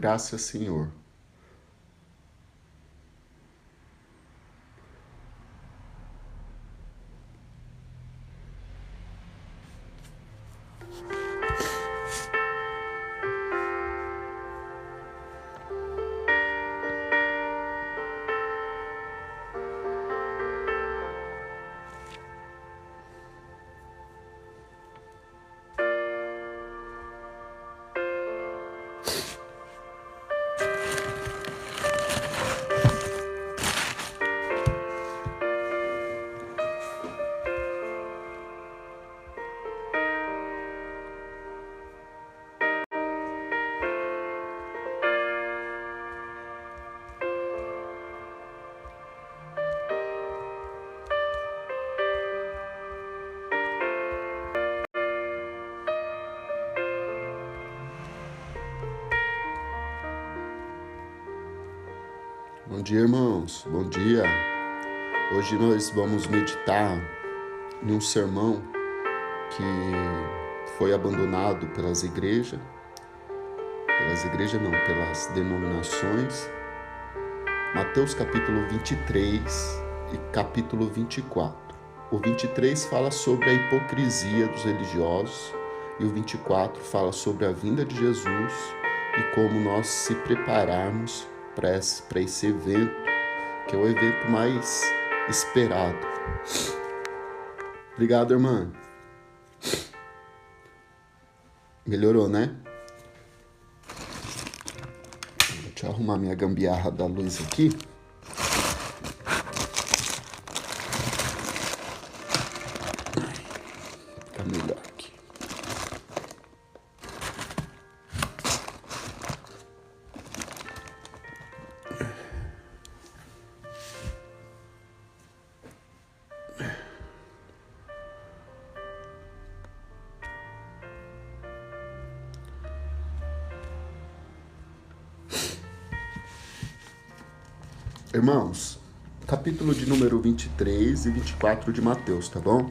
Graças, Senhor. Bom dia, irmãos. Bom dia. Hoje nós vamos meditar em um sermão que foi abandonado pelas pelas denominações. Mateus capítulo 23 e capítulo 24. O 23 fala sobre a hipocrisia dos religiosos e o 24 fala sobre a vinda de Jesus e como nós se prepararmos para esse evento, que é o evento mais esperado. Obrigado, irmã. Melhorou, né? Deixa eu arrumar minha gambiarra da luz aqui. Fica melhor aqui. Irmãos, capítulo de número 23 e 24 de Mateus, tá bom?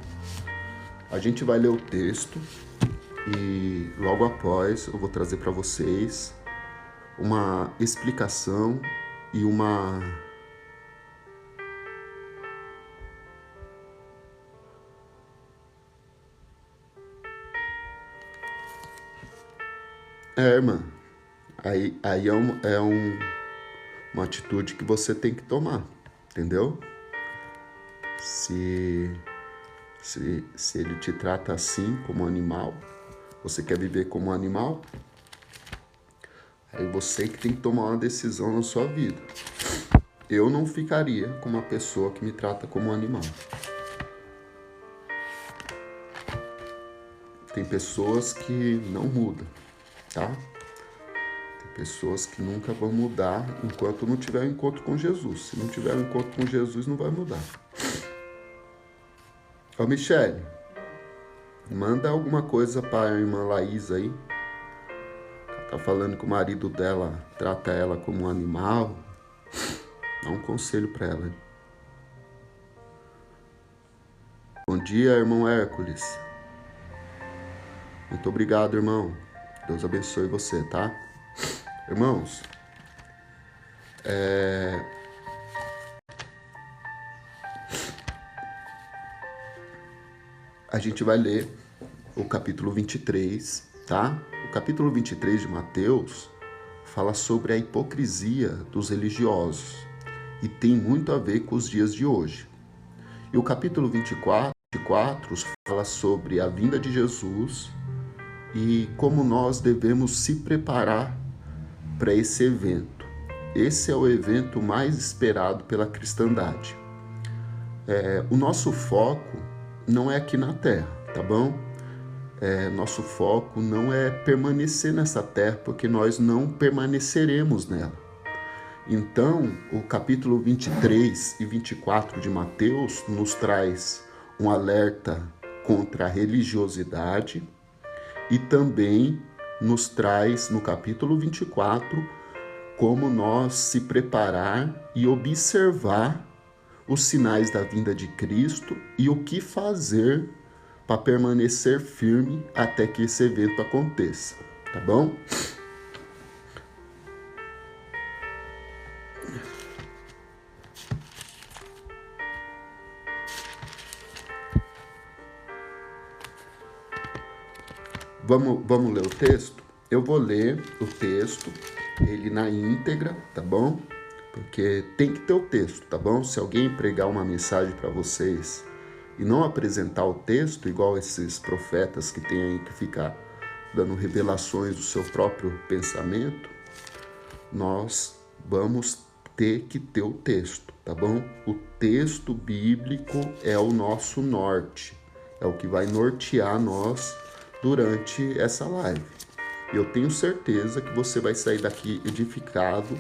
A gente vai ler o texto e logo após eu vou trazer para vocês uma explicação e uma irmã, aí uma atitude que você tem que tomar, entendeu? Se ele te trata assim, como animal, você quer viver como animal, aí você que tem que tomar uma decisão na sua vida. Eu não ficaria com uma pessoa que me trata como animal. Tem pessoas que não mudam, tá? Tem pessoas que nunca vão mudar enquanto não tiver um encontro com Jesus. Se não tiver um encontro com Jesus, não vai mudar. Ô, Michele, manda alguma coisa para a irmã Laís aí. Ela tá falando que o marido dela trata ela como um animal. Dá um conselho para ela. Bom dia, irmão Hércules. Muito obrigado, irmão. Deus abençoe você, tá? Irmãos, a gente vai ler o capítulo 23, tá? O capítulo 23 de Mateus fala sobre a hipocrisia dos religiosos e tem muito a ver com os dias de hoje. E o capítulo 24 fala sobre a vinda de Jesus e como nós devemos se preparar para esse evento. Esse é o evento mais esperado pela cristandade. O nosso foco não é aqui na Terra, tá bom? Nosso foco não é permanecer nessa terra, porque nós não permaneceremos nela. Então, o capítulo 23 e 24 de Mateus nos traz um alerta contra a religiosidade e também nos traz, no capítulo 24, como nós se preparar e observar os sinais da vinda de Cristo e o que fazer para permanecer firme até que esse evento aconteça, tá bom? vamos ler o texto? Eu vou ler o texto, ele na íntegra, tá bom? Porque tem que ter o texto, tá bom? Se alguém pregar uma mensagem para vocês e não apresentar o texto, igual esses profetas que tem aí que ficar dando revelações do seu próprio pensamento, nós vamos ter que ter o texto, tá bom? O texto bíblico é o nosso norte, é o que vai nortear nós durante essa live. E eu tenho certeza que você vai sair daqui edificado.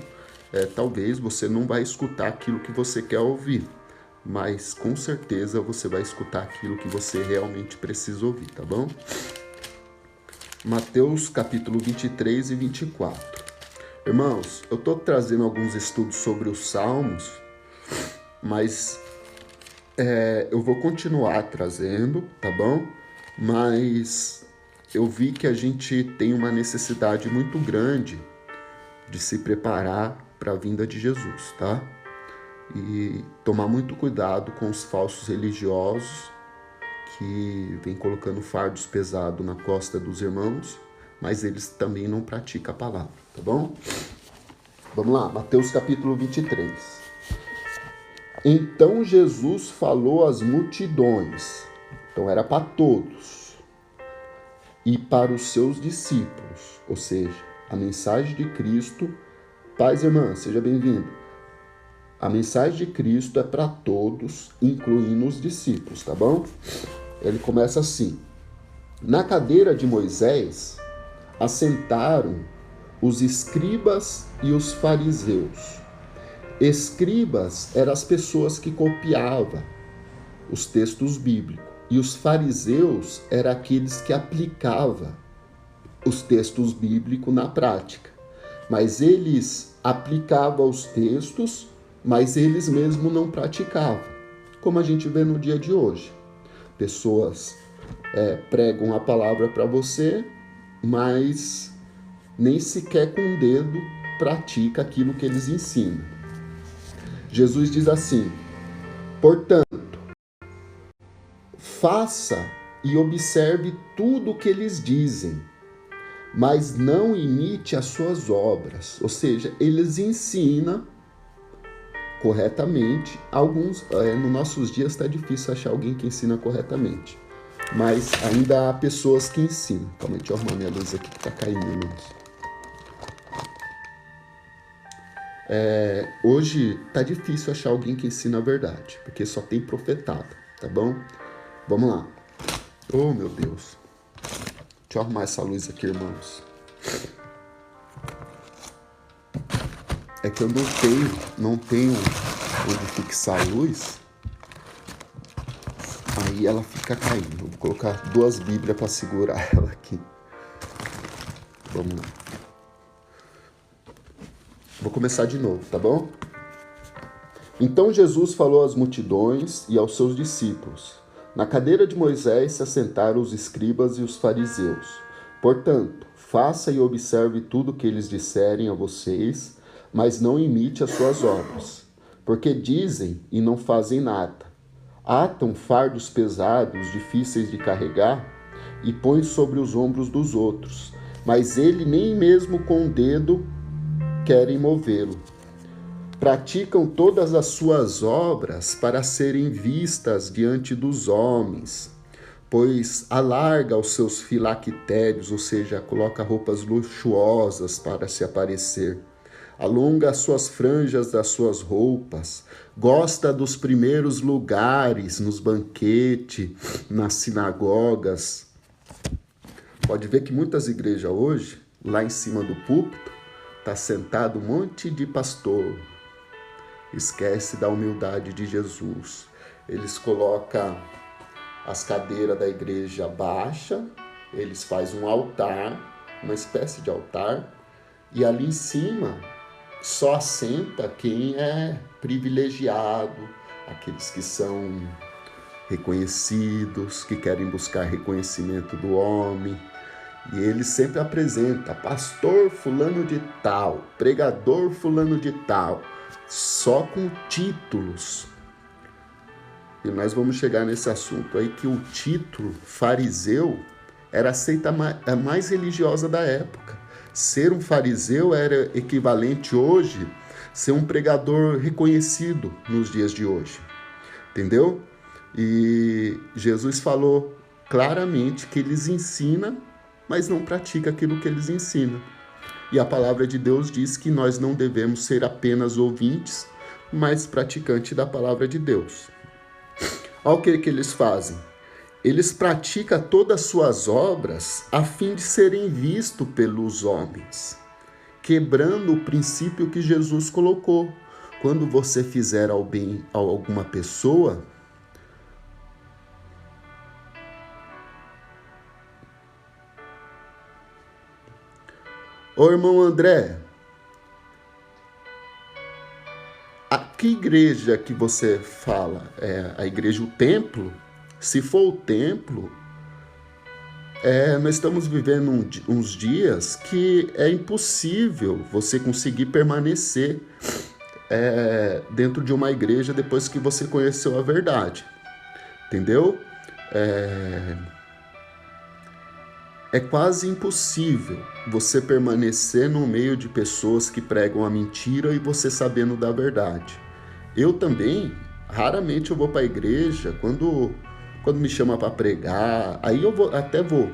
Talvez você não vai escutar aquilo que você quer ouvir, mas com certeza você vai escutar aquilo que você realmente precisa ouvir, tá bom? Mateus capítulo 23 e 24. Irmãos, eu estou trazendo alguns estudos sobre os Salmos, mas eu vou continuar trazendo, tá bom? Mas eu vi que a gente tem uma necessidade muito grande de se preparar para a vinda de Jesus, tá? E tomar muito cuidado com os falsos religiosos que vêm colocando fardos pesados na costa dos irmãos, mas eles também não praticam a palavra, tá bom? Vamos lá, Mateus capítulo 23. Então Jesus falou às multidões, então era para todos, e para os seus discípulos, ou seja, a mensagem de Cristo. Paz, irmã, seja bem-vindo. A mensagem de Cristo é para todos, incluindo os discípulos, tá bom? Ele começa assim: na cadeira de Moisés assentaram os escribas e os fariseus. Escribas eram as pessoas que copiavam os textos bíblicos, e os fariseus eram aqueles que aplicavam os textos bíblicos na prática. Mas eles aplicavam os textos, mas eles mesmos não praticavam, como a gente vê no dia de hoje. Pessoas pregam a palavra para você, mas nem sequer com o dedo pratica aquilo que eles ensinam. Jesus diz assim: portanto, faça e observe tudo o que eles dizem, mas não imite as suas obras. Ou seja, eles ensinam corretamente. Alguns, nos nossos dias está difícil achar alguém que ensina corretamente, mas ainda há pessoas que ensinam. Calma aí, deixa eu arrumar minha luz aqui que está caindo, irmãos. Hoje tá difícil achar alguém que ensina a verdade, porque só tem profetada, tá bom? Vamos lá. Oh, meu Deus. Deixa eu arrumar essa luz aqui, irmãos. É que eu não tenho onde fixar a luz. Aí ela fica caindo. Vou colocar 2 Bíblias para segurar ela aqui. Vamos lá. Vou começar de novo, tá bom? Então Jesus falou às multidões e aos seus discípulos. Na cadeira de Moisés se assentaram os escribas e os fariseus. Portanto, faça e observe tudo o que eles disserem a vocês, mas não imite as suas obras, porque dizem e não fazem nada. Atam fardos pesados, difíceis de carregar, e põem sobre os ombros dos outros, mas ele nem mesmo com o dedo querem movê-lo. Praticam todas as suas obras para serem vistas diante dos homens, pois alarga os seus filactérios, ou seja, coloca roupas luxuosas para se aparecer. Alonga as suas franjas das suas roupas, gosta dos primeiros lugares nos banquetes, nas sinagogas. Pode ver que muitas igrejas hoje, lá em cima do púlpito, está sentado um monte de pastor. Esquece da humildade de Jesus. Eles colocam as cadeiras da igreja baixa, eles fazem um altar, uma espécie de altar, e ali em cima só assenta quem é privilegiado, aqueles que são reconhecidos, que querem buscar reconhecimento do homem. E ele sempre apresenta pastor fulano de tal, pregador fulano de tal, só com títulos. E nós vamos chegar nesse assunto aí, que o título fariseu era a seita mais religiosa da época. Ser um fariseu era equivalente hoje ser um pregador reconhecido nos dias de hoje. Entendeu? E Jesus falou claramente que eles ensinam, mas não praticam aquilo que eles ensinam. E a palavra de Deus diz que nós não devemos ser apenas ouvintes, mas praticantes da palavra de Deus. Olha o que eles fazem. Eles praticam todas as suas obras a fim de serem vistos pelos homens, quebrando o princípio que Jesus colocou. Quando você fizer ao bem a alguma pessoa, ô irmão André, a que igreja que você fala? É a igreja, o templo? Se for o templo, nós estamos vivendo uns dias que é impossível você conseguir permanecer dentro de uma igreja depois que você conheceu a verdade. Entendeu? É quase impossível você permanecer no meio de pessoas que pregam a mentira e você sabendo da verdade. Eu também, raramente eu vou para a igreja, quando me chama para pregar, aí eu até vou.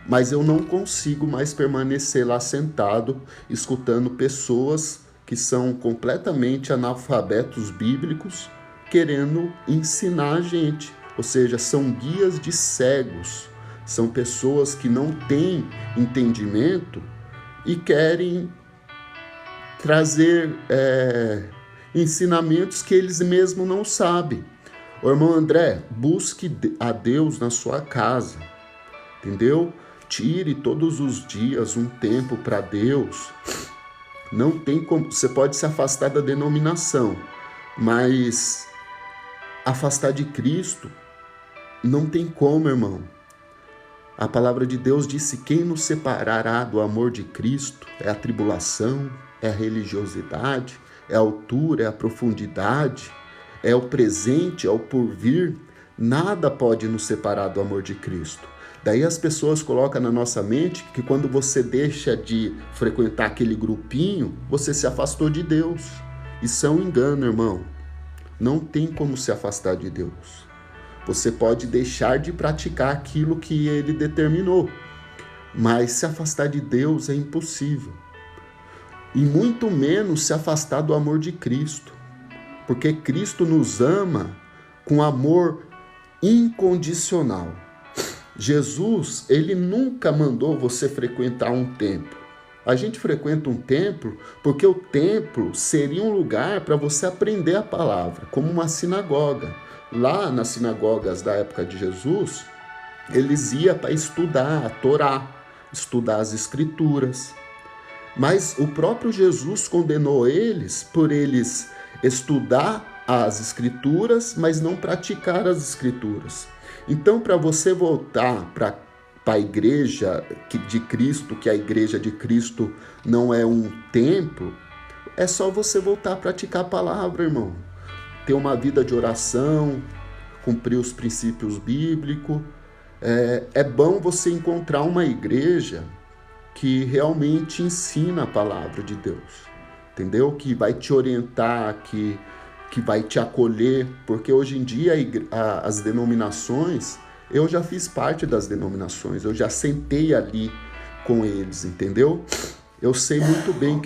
Mas eu não consigo mais permanecer lá sentado, escutando pessoas que são completamente analfabetos bíblicos, querendo ensinar a gente. Ou seja, são guias de cegos. São pessoas que não têm entendimento e querem trazer ensinamentos que eles mesmos não sabem. Ô, irmão André, busque a Deus na sua casa, entendeu? Tire todos os dias um tempo para Deus. Não tem como, você pode se afastar da denominação, mas afastar de Cristo não tem como, irmão. A palavra de Deus disse: quem nos separará do amor de Cristo? É a tribulação, é a religiosidade, é a altura, é a profundidade, é o presente, é o porvir. Nada pode nos separar do amor de Cristo. Daí as pessoas colocam na nossa mente que quando você deixa de frequentar aquele grupinho, você se afastou de Deus. Isso é um engano, irmão. Não tem como se afastar de Deus. Você pode deixar de praticar aquilo que ele determinou, mas se afastar de Deus é impossível. E muito menos se afastar do amor de Cristo, porque Cristo nos ama com amor incondicional. Jesus, ele nunca mandou você frequentar um templo. A gente frequenta um templo porque o templo seria um lugar para você aprender a palavra, como uma sinagoga. Lá nas sinagogas da época de Jesus, eles iam para estudar a Torá, estudar as Escrituras. Mas o próprio Jesus condenou eles por eles estudar as Escrituras, mas não praticar as Escrituras. Então, para você voltar para a igreja de Cristo, que a igreja de Cristo não é um templo, é só você voltar a praticar a palavra, irmão. Ter uma vida de oração, cumprir os princípios bíblicos. É bom você encontrar uma igreja que realmente ensina a palavra de Deus, entendeu? Que vai te orientar, que vai te acolher, porque hoje em dia as denominações, eu já fiz parte das denominações, eu já sentei ali com eles, entendeu? Eu sei muito bem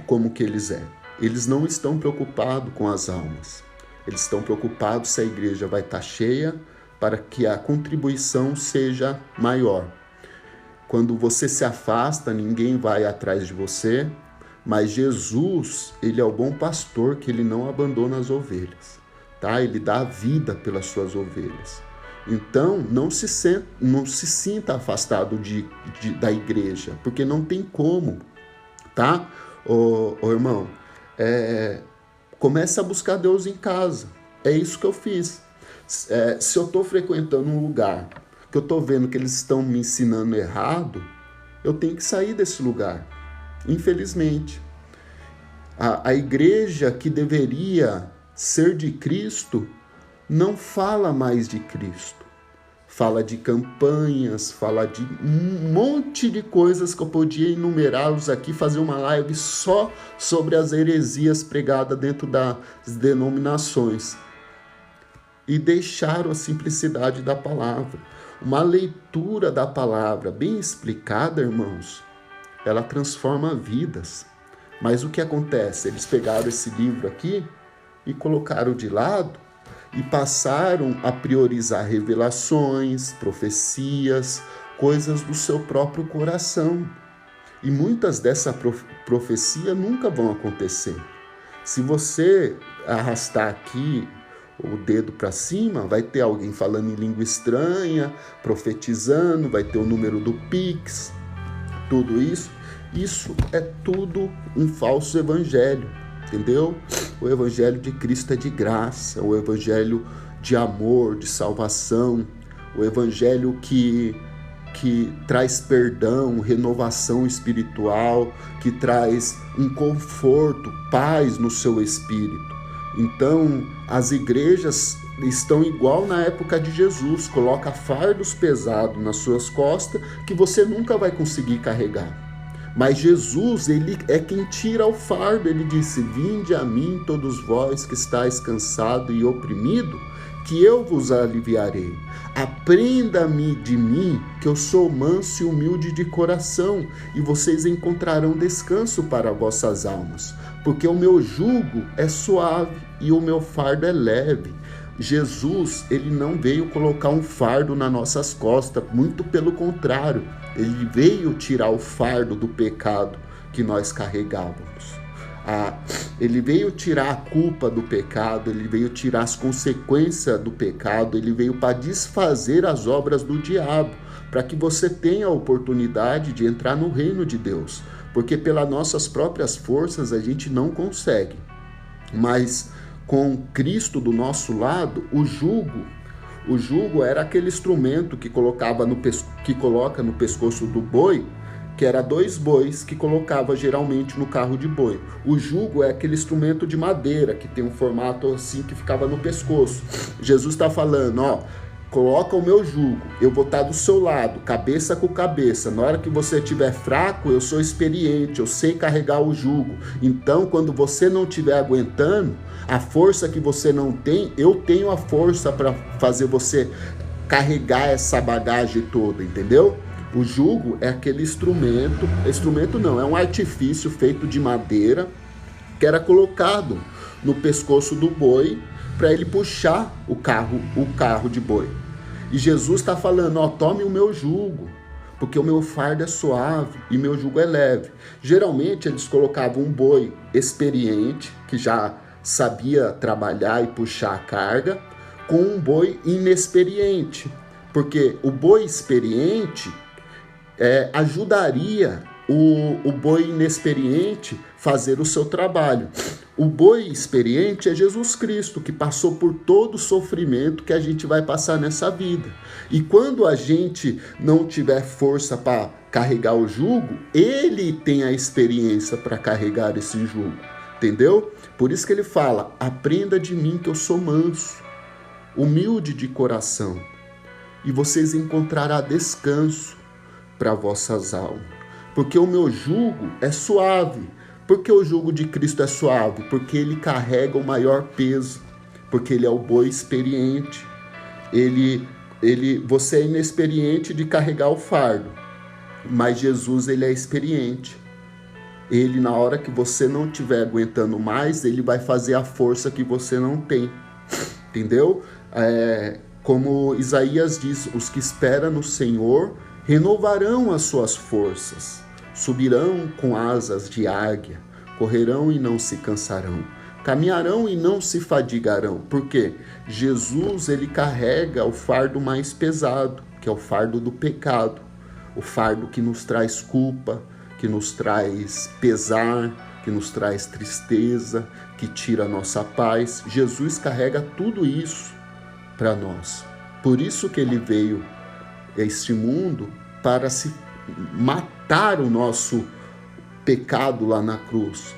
como que eles é. Eles não estão preocupados com as almas. Eles estão preocupados se a igreja vai estar cheia para que a contribuição seja maior. Quando você se afasta, ninguém vai atrás de você, mas Jesus, ele é o bom pastor que ele não abandona as ovelhas, tá? Ele dá a vida pelas suas ovelhas. Então, não se sinta afastado da igreja, porque não tem como, tá? Ô irmão, comece a buscar Deus em casa. É isso que eu fiz. Se eu estou frequentando um lugar que eu estou vendo que eles estão me ensinando errado, eu tenho que sair desse lugar. Infelizmente. A igreja que deveria ser de Cristo não fala mais de Cristo. fala de campanhas, fala de um monte de coisas que eu podia enumerá-los aqui, fazer uma live só sobre as heresias pregadas dentro das denominações. E deixaram a simplicidade da palavra. Uma leitura da palavra bem explicada, irmãos, ela transforma vidas. Mas o que acontece? Eles pegaram esse livro aqui e colocaram de lado e passaram a priorizar revelações, profecias, coisas do seu próprio coração. E muitas dessa profecia nunca vão acontecer. Se você arrastar aqui o dedo para cima, vai ter alguém falando em língua estranha, profetizando, vai ter o número do Pix, tudo isso. Isso é tudo um falso evangelho, entendeu? O evangelho de Cristo é de graça, o evangelho de amor, de salvação, o evangelho que traz perdão, renovação espiritual, que traz um conforto, paz no seu espírito. Então, as igrejas estão igual na época de Jesus, coloca fardos pesados nas suas costas que você nunca vai conseguir carregar. Mas Jesus, ele é quem tira o fardo. Ele disse: vinde a mim todos vós que estáis cansado e oprimido, que eu vos aliviarei. Aprenda-me de mim, que eu sou manso e humilde de coração, e vocês encontrarão descanso para vossas almas, porque o meu jugo é suave e o meu fardo é leve. Jesus, ele não veio colocar um fardo nas nossas costas, muito pelo contrário, ele veio tirar o fardo do pecado que nós carregávamos. Ele veio tirar a culpa do pecado, ele veio tirar as consequências do pecado, ele veio para desfazer as obras do diabo, para que você tenha a oportunidade de entrar no reino de Deus, porque pelas nossas próprias forças a gente não consegue, mas com Cristo do nosso lado, o jugo era aquele instrumento que coloca no pescoço do boi, que era 2 bois que colocava geralmente no carro de boi. O jugo é aquele instrumento de madeira que tem um formato assim que ficava no pescoço. Jesus está falando, coloca o meu jugo, eu vou estar do seu lado, cabeça com cabeça. Na hora que você estiver fraco, eu sou experiente, eu sei carregar o jugo. Então, quando você não estiver aguentando, a força que você não tem, eu tenho a força para fazer você carregar essa bagagem toda, entendeu? O jugo é aquele instrumento não, é um artifício feito de madeira que era colocado no pescoço do boi para ele puxar o carro de boi. E Jesus está falando, tome o meu jugo, porque o meu fardo é suave e meu jugo é leve. Geralmente eles colocavam um boi experiente, que já sabia trabalhar e puxar a carga, com um boi inexperiente, porque o boi experiente ajudaria o boi inexperiente fazer o seu trabalho. O boi experiente é Jesus Cristo, que passou por todo o sofrimento que a gente vai passar nessa vida. E quando a gente não tiver força para carregar o jugo, ele tem a experiência para carregar esse jugo, entendeu? Por isso que ele fala, aprenda de mim que eu sou manso, humilde de coração, e vocês encontrarão descanso para vossas almas, porque o meu jugo é suave. Por que o jugo de Cristo é suave? Porque ele carrega o maior peso, porque ele é o boi experiente. Você é inexperiente de carregar o fardo, mas Jesus, ele é experiente. Ele, na hora que você não estiver aguentando mais, ele vai fazer a força que você não tem, entendeu? Como Isaías diz, os que esperam no Senhor renovarão as suas forças, subirão com asas de águia, correrão e não se cansarão, caminharão e não se fadigarão. Por quê? Jesus, ele carrega o fardo mais pesado, que é o fardo do pecado, o fardo que nos traz culpa, que nos traz pesar, que nos traz tristeza, que tira a nossa paz. Jesus carrega tudo isso para nós. Por isso que ele veio a este mundo, para se matar o nosso pecado lá na cruz.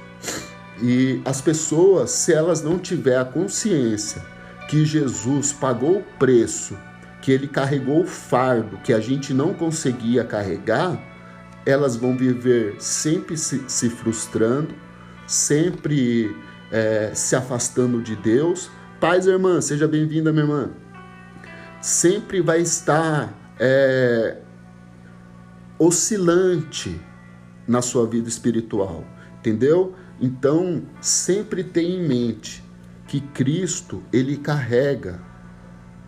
E as pessoas, se elas não tiverem a consciência que Jesus pagou o preço que ele carregou o fardo que a gente não conseguia carregar, elas vão viver sempre se frustrando, sempre se afastando de Deus. Paz, irmã, seja bem-vinda, minha irmã. Sempre vai estar oscilante na sua vida espiritual, entendeu? Então, sempre tenha em mente que Cristo, ele carrega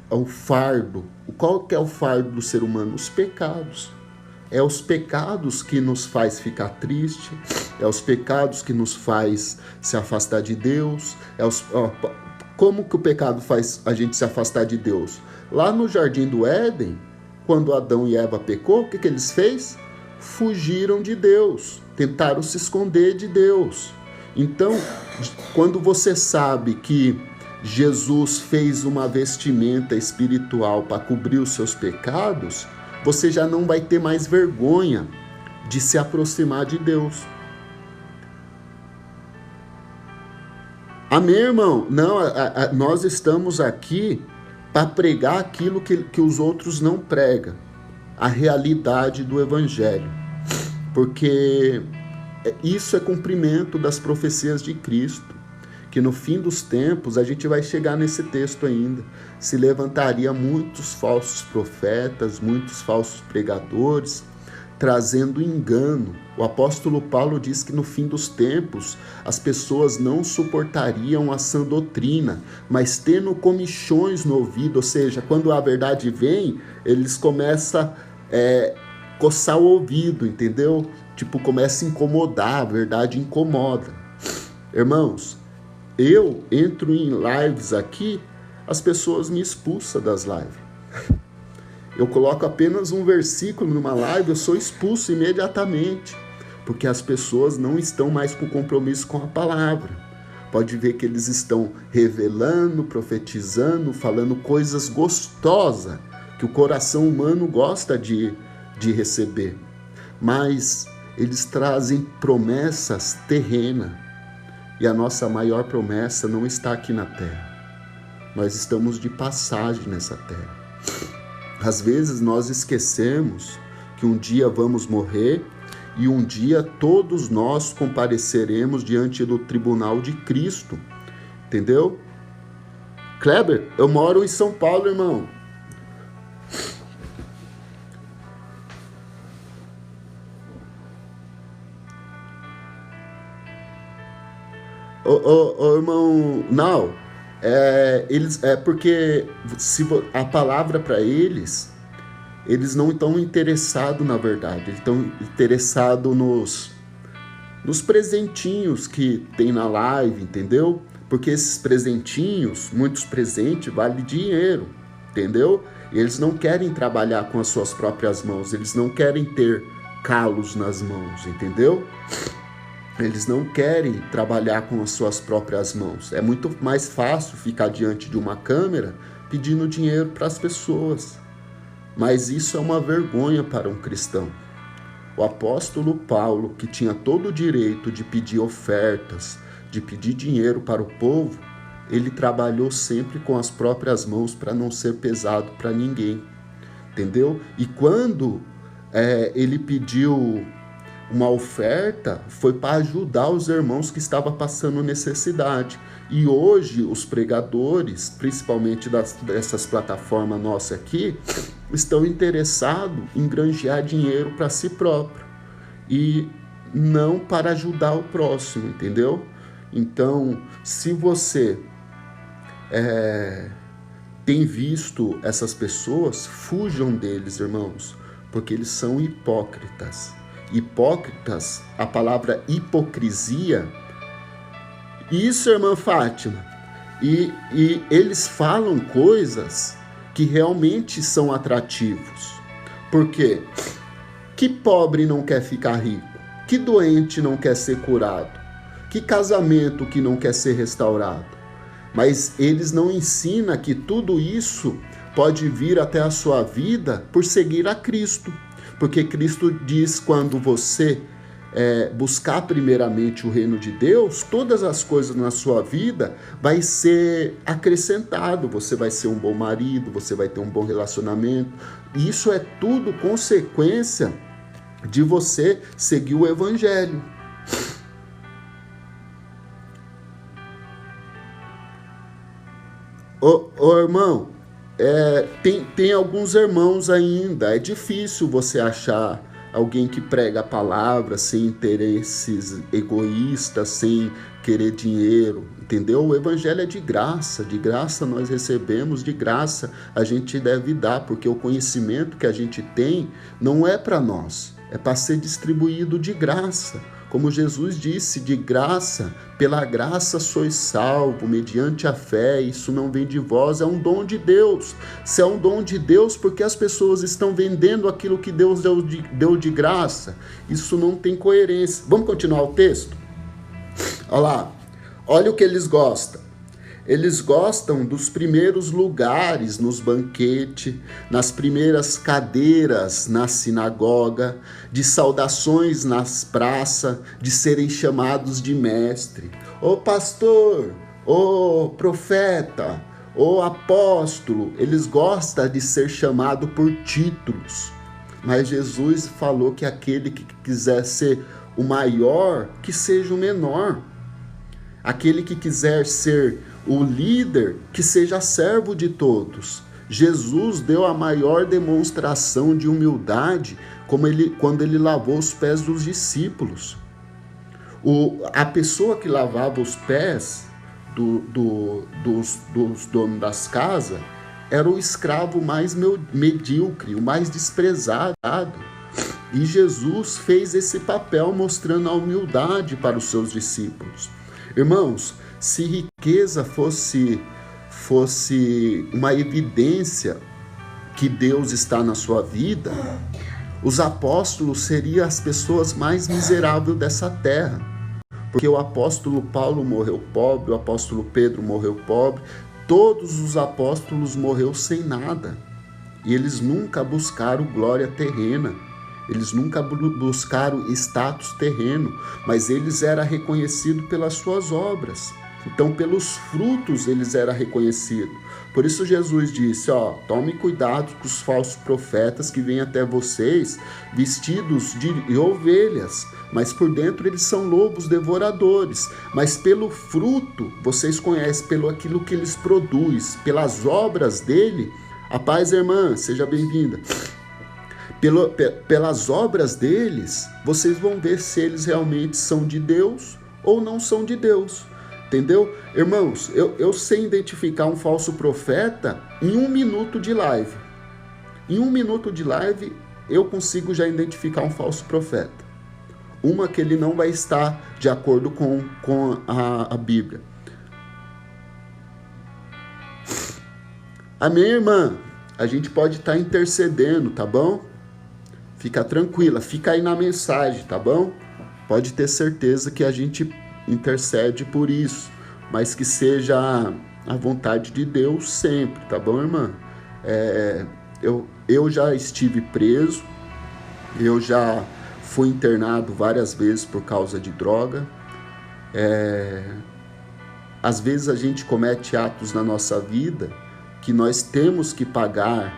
o fardo. Qual que é o fardo do ser humano? Os pecados. É os pecados que nos faz ficar triste, é os pecados que nos faz se afastar de Deus. Como que o pecado faz a gente se afastar de Deus? Lá no Jardim do Éden, quando Adão e Eva pecou, o que eles fez? Fugiram de Deus, tentaram se esconder de Deus. Então, quando você sabe que Jesus fez uma vestimenta espiritual para cobrir os seus pecados, você já não vai ter mais vergonha de se aproximar de Deus. Amém, irmão? Não, nós estamos aqui para pregar aquilo que os outros não pregam, a realidade do Evangelho, porque isso é cumprimento das profecias de Cristo, que no fim dos tempos, a gente vai chegar nesse texto ainda, se levantaria muitos falsos profetas, muitos falsos pregadores, trazendo engano. O apóstolo Paulo diz que no fim dos tempos, as pessoas não suportariam a sã doutrina, mas tendo comichões no ouvido, ou seja, quando a verdade vem, eles começam a coçar o ouvido, entendeu? Tipo, começa a incomodar, a verdade incomoda. Irmãos, eu entro em lives aqui, as pessoas me expulsam das lives. Eu coloco apenas um versículo numa live, eu sou expulso imediatamente, porque as pessoas não estão mais com compromisso com a palavra. Pode ver que eles estão revelando, profetizando, falando coisas gostosas, que o coração humano gosta de receber. Mas eles trazem promessas terrenas. E a nossa maior promessa não está aqui na terra. Nós estamos de passagem nessa terra. Às vezes nós esquecemos que um dia vamos morrer e um dia todos nós compareceremos diante do tribunal de Cristo. Entendeu? Kleber, eu moro em São Paulo, irmão. Irmão, não, porque a palavra para eles não estão interessados na verdade, eles estão interessados nos presentinhos que tem na live, entendeu? Porque esses presentinhos, muitos presentes, valem dinheiro, entendeu? Eles não querem trabalhar com as suas próprias mãos, eles não querem ter calos nas mãos, entendeu? Eles não querem trabalhar com as suas próprias mãos. É muito mais fácil ficar diante de uma câmera pedindo dinheiro para as pessoas. Mas isso é uma vergonha para um cristão. O apóstolo Paulo, que tinha todo o direito de pedir ofertas, de pedir dinheiro para o povo, ele trabalhou sempre com as próprias mãos para não ser pesado para ninguém. Entendeu? E quando ele pediu uma oferta, foi para ajudar os irmãos que estavam passando necessidade. E hoje os pregadores, principalmente dessas plataformas nossas aqui, estão interessados em granjear dinheiro para si próprio e não para ajudar o próximo, entendeu? Então, se você tem visto essas pessoas, fujam deles, irmãos, porque eles são hipócritas. Hipócritas, a palavra hipocrisia, isso, irmã Fátima, e eles falam coisas que realmente são atrativos. Por quê? Que pobre não quer ficar rico? Que doente não quer ser curado? Que casamento que não quer ser restaurado? Mas eles não ensinam que tudo isso pode vir até a sua vida por seguir a Cristo. Porque Cristo diz, quando você buscar primeiramente o reino de Deus, todas as coisas na sua vida vai ser acrescentado. Você vai ser um bom marido, você vai ter um bom relacionamento. Isso é tudo consequência de você seguir o evangelho. Ô irmão, tem alguns irmãos ainda, é difícil você achar alguém que prega a palavra sem interesses egoístas, sem querer dinheiro, entendeu? O evangelho é de graça nós recebemos, de graça a gente deve dar, porque o conhecimento que a gente tem não é para nós, é para ser distribuído de graça. Como Jesus disse, de graça, pela graça sois salvo, mediante a fé, isso não vem de vós, é um dom de Deus. Se é um dom de Deus, porque as pessoas estão vendendo aquilo que Deus deu de graça? Isso não tem coerência. Vamos continuar o texto? Olha lá, olha o que eles gostam. Eles gostam dos primeiros lugares nos banquetes, nas primeiras cadeiras na sinagoga, de saudações nas praças, de serem chamados de mestre. Ô pastor, ô profeta, ô apóstolo, eles gostam de ser chamado por títulos. Mas Jesus falou que aquele que quiser ser o maior, que seja o menor. Aquele que quiser ser o líder, que seja servo de todos. Jesus deu a maior demonstração de humildade quando ele lavou os pés dos discípulos. A pessoa que lavava os pés dos donos das casas era o escravo mais medíocre, o mais desprezado. E Jesus fez esse papel mostrando a humildade para os seus discípulos. Irmãos, se riqueza fosse uma evidência que Deus está na sua vida, os apóstolos seriam as pessoas mais miseráveis dessa terra. Porque o apóstolo Paulo morreu pobre, o apóstolo Pedro morreu pobre, todos os apóstolos morreram sem nada. E eles nunca buscaram glória terrena. Eles nunca buscaram status terreno, mas eles eram reconhecidos pelas suas obras. Então, pelos frutos eles eram reconhecidos. Por isso Jesus disse, tome cuidado com os falsos profetas que vêm até vocês vestidos de ovelhas, mas por dentro eles são lobos devoradores. Mas pelo fruto, vocês conhecem, pelo aquilo que eles produzem, pelas obras dele. A paz, irmã, seja bem-vinda. Pelas obras deles, vocês vão ver se eles realmente são de Deus ou não são de Deus. Entendeu? Irmãos, eu sei identificar um falso profeta em 1 minuto de live. Em 1 minuto de live, eu consigo já identificar um falso profeta. Uma que ele não vai estar de acordo com a Bíblia. Amém, irmã? A gente pode estar intercedendo, tá bom? Fica tranquila, fica aí na mensagem, tá bom? Pode ter certeza que a gente intercede por isso, mas que seja a vontade de Deus sempre, tá bom, irmã? Eu já estive preso, eu já fui internado várias vezes por causa de droga. Às vezes a gente comete atos na nossa vida que nós temos que pagar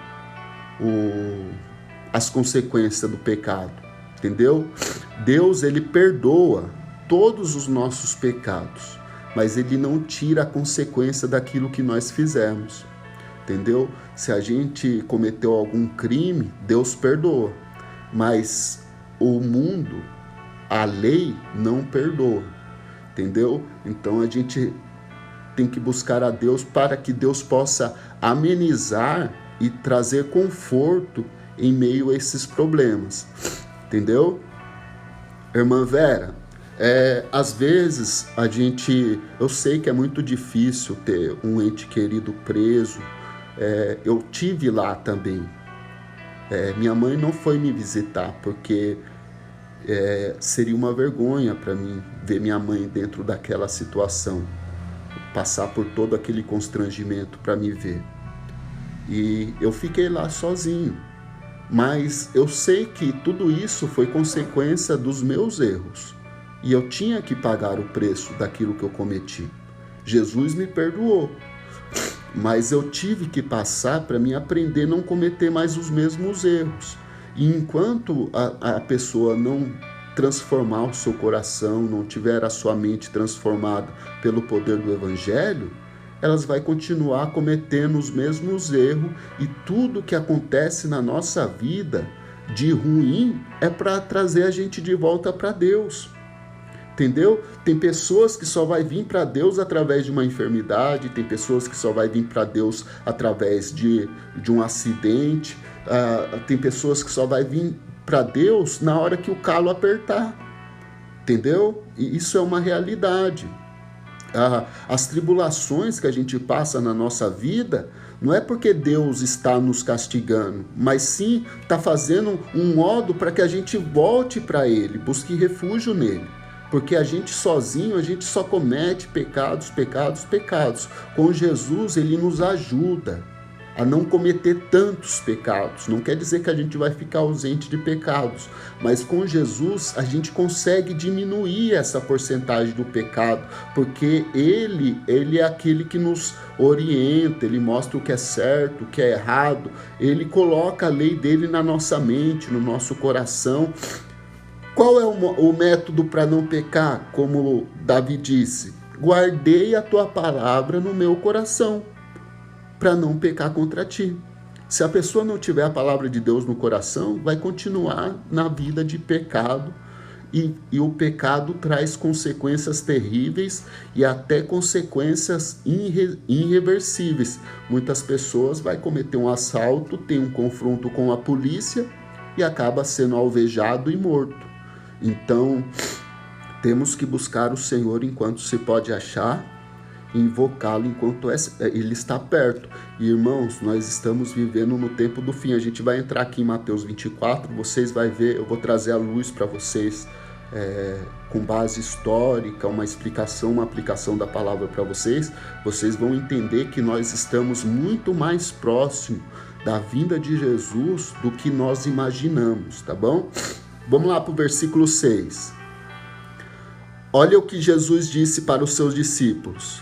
as consequências do pecado, entendeu? Deus, ele perdoa todos os nossos pecados, mas ele não tira a consequência daquilo que nós fizemos, entendeu? Se a gente cometeu algum crime, Deus perdoa, mas o mundo, a lei não perdoa, entendeu? Então a gente tem que buscar a Deus para que Deus possa amenizar e trazer conforto em meio a esses problemas, entendeu? Irmã Vera, às vezes eu sei que é muito difícil ter um ente querido preso. Eu tive lá também. Minha mãe não foi me visitar porque seria uma vergonha para mim ver minha mãe dentro daquela situação, passar por todo aquele constrangimento para me ver. E eu fiquei lá sozinho. Mas eu sei que tudo isso foi consequência dos meus erros. E eu tinha que pagar o preço daquilo que eu cometi. Jesus me perdoou. Mas eu tive que passar para me aprender a não cometer mais os mesmos erros. E enquanto a pessoa não transformar o seu coração, não tiver a sua mente transformada pelo poder do Evangelho, elas vão continuar cometendo os mesmos erros, e tudo que acontece na nossa vida de ruim é para trazer a gente de volta para Deus. Entendeu? Tem pessoas que só vai vir para Deus através de uma enfermidade, tem pessoas que só vai vir para Deus através de um acidente, tem pessoas que só vai vir para Deus na hora que o calo apertar. Entendeu? E isso é uma realidade. As tribulações que a gente passa na nossa vida não é porque Deus está nos castigando, mas sim está fazendo um modo para que a gente volte para Ele, busque refúgio nele. Porque a gente sozinho, a gente só comete pecados. Com Jesus, Ele nos ajuda a não cometer tantos pecados. Não quer dizer que a gente vai ficar ausente de pecados, mas com Jesus a gente consegue diminuir essa porcentagem do pecado, porque Ele é aquele que nos orienta, Ele mostra o que é certo, o que é errado, Ele coloca a lei dele na nossa mente, no nosso coração. Qual é o método para não pecar? Como Davi disse, guardei a tua palavra no meu coração, para não pecar contra ti. Se a pessoa não tiver a palavra de Deus no coração, vai continuar na vida de pecado, e o pecado traz consequências terríveis e até consequências irreversíveis. Muitas pessoas vão cometer um assalto, tem um confronto com a polícia e acaba sendo alvejado e morto. Então, temos que buscar o Senhor enquanto se pode achar, e invocá-lo enquanto Ele está perto. E, irmãos, nós estamos vivendo no tempo do fim. A gente vai entrar aqui em Mateus 24, vocês vão ver, eu vou trazer a luz para vocês, com base histórica, uma explicação, uma aplicação da palavra para vocês. Vocês vão entender que nós estamos muito mais próximos da vinda de Jesus do que nós imaginamos, tá bom? Vamos lá para o versículo 6. Olha o que Jesus disse para os seus discípulos.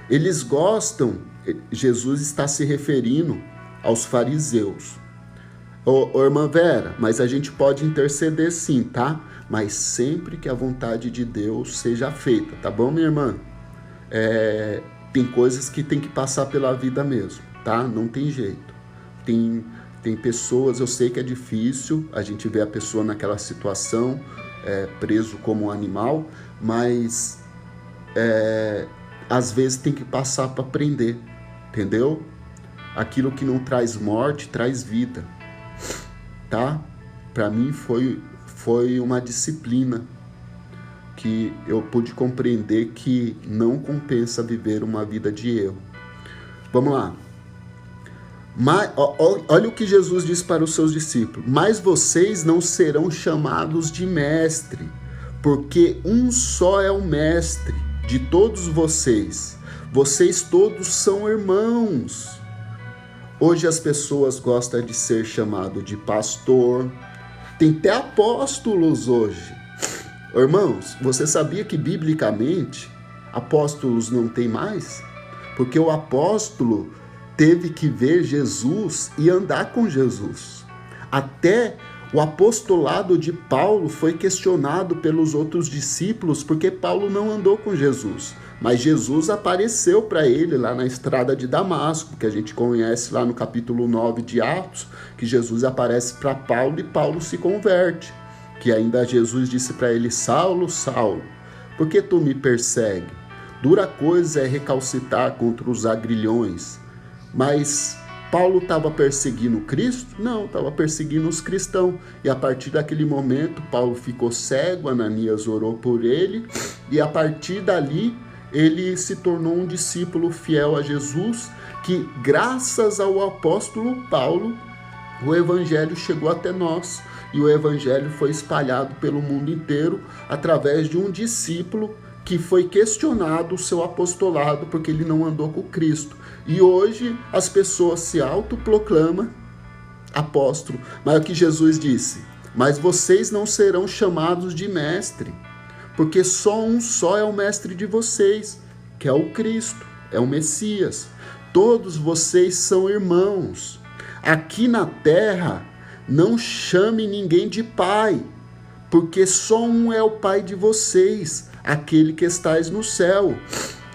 Eles gostam, Jesus está se referindo aos fariseus. Ô irmã Vera, mas a gente pode interceder sim, tá? Mas sempre que a vontade de Deus seja feita, tá bom, minha irmã? Tem coisas que tem que passar pela vida mesmo, tá? Não tem jeito. Tem pessoas, eu sei que é difícil a gente ver a pessoa naquela situação, preso como um animal, mas às vezes tem que passar para aprender, entendeu? Aquilo que não traz morte, traz vida, tá? Para mim foi uma disciplina que eu pude compreender que não compensa viver uma vida de erro. Vamos lá. Olha o que Jesus disse para os seus discípulos. Mas vocês não serão chamados de mestre, porque um só é o mestre de todos vocês. Vocês todos são irmãos. Hoje as pessoas gostam de ser chamado de pastor. Tem até apóstolos hoje. Irmãos, você sabia que biblicamente apóstolos não tem mais? Porque o apóstolo teve que ver Jesus e andar com Jesus. Até o apostolado de Paulo foi questionado pelos outros discípulos, porque Paulo não andou com Jesus. Mas Jesus apareceu para ele lá na estrada de Damasco, que a gente conhece lá no capítulo 9 de Atos, que Jesus aparece para Paulo e Paulo se converte. Que ainda Jesus disse para ele: Saulo, Saulo, por que tu me persegue? Dura coisa é recalcitar contra os agrilhões. Mas Paulo estava perseguindo Cristo? Não, estava perseguindo os cristãos. E a partir daquele momento, Paulo ficou cego, Ananias orou por ele, e a partir dali, ele se tornou um discípulo fiel a Jesus, que graças ao apóstolo Paulo, o evangelho chegou até nós. E o evangelho foi espalhado pelo mundo inteiro através de um discípulo que foi questionado o seu apostolado porque ele não andou com Cristo. E hoje as pessoas se autoproclamam apóstolo. Mas o que Jesus disse? Mas vocês não serão chamados de mestre, porque só um só é o mestre de vocês, que é o Cristo, é o Messias. Todos vocês são irmãos. Aqui na terra, não chame ninguém de pai, porque só um é o pai de vocês, aquele que estais no céu.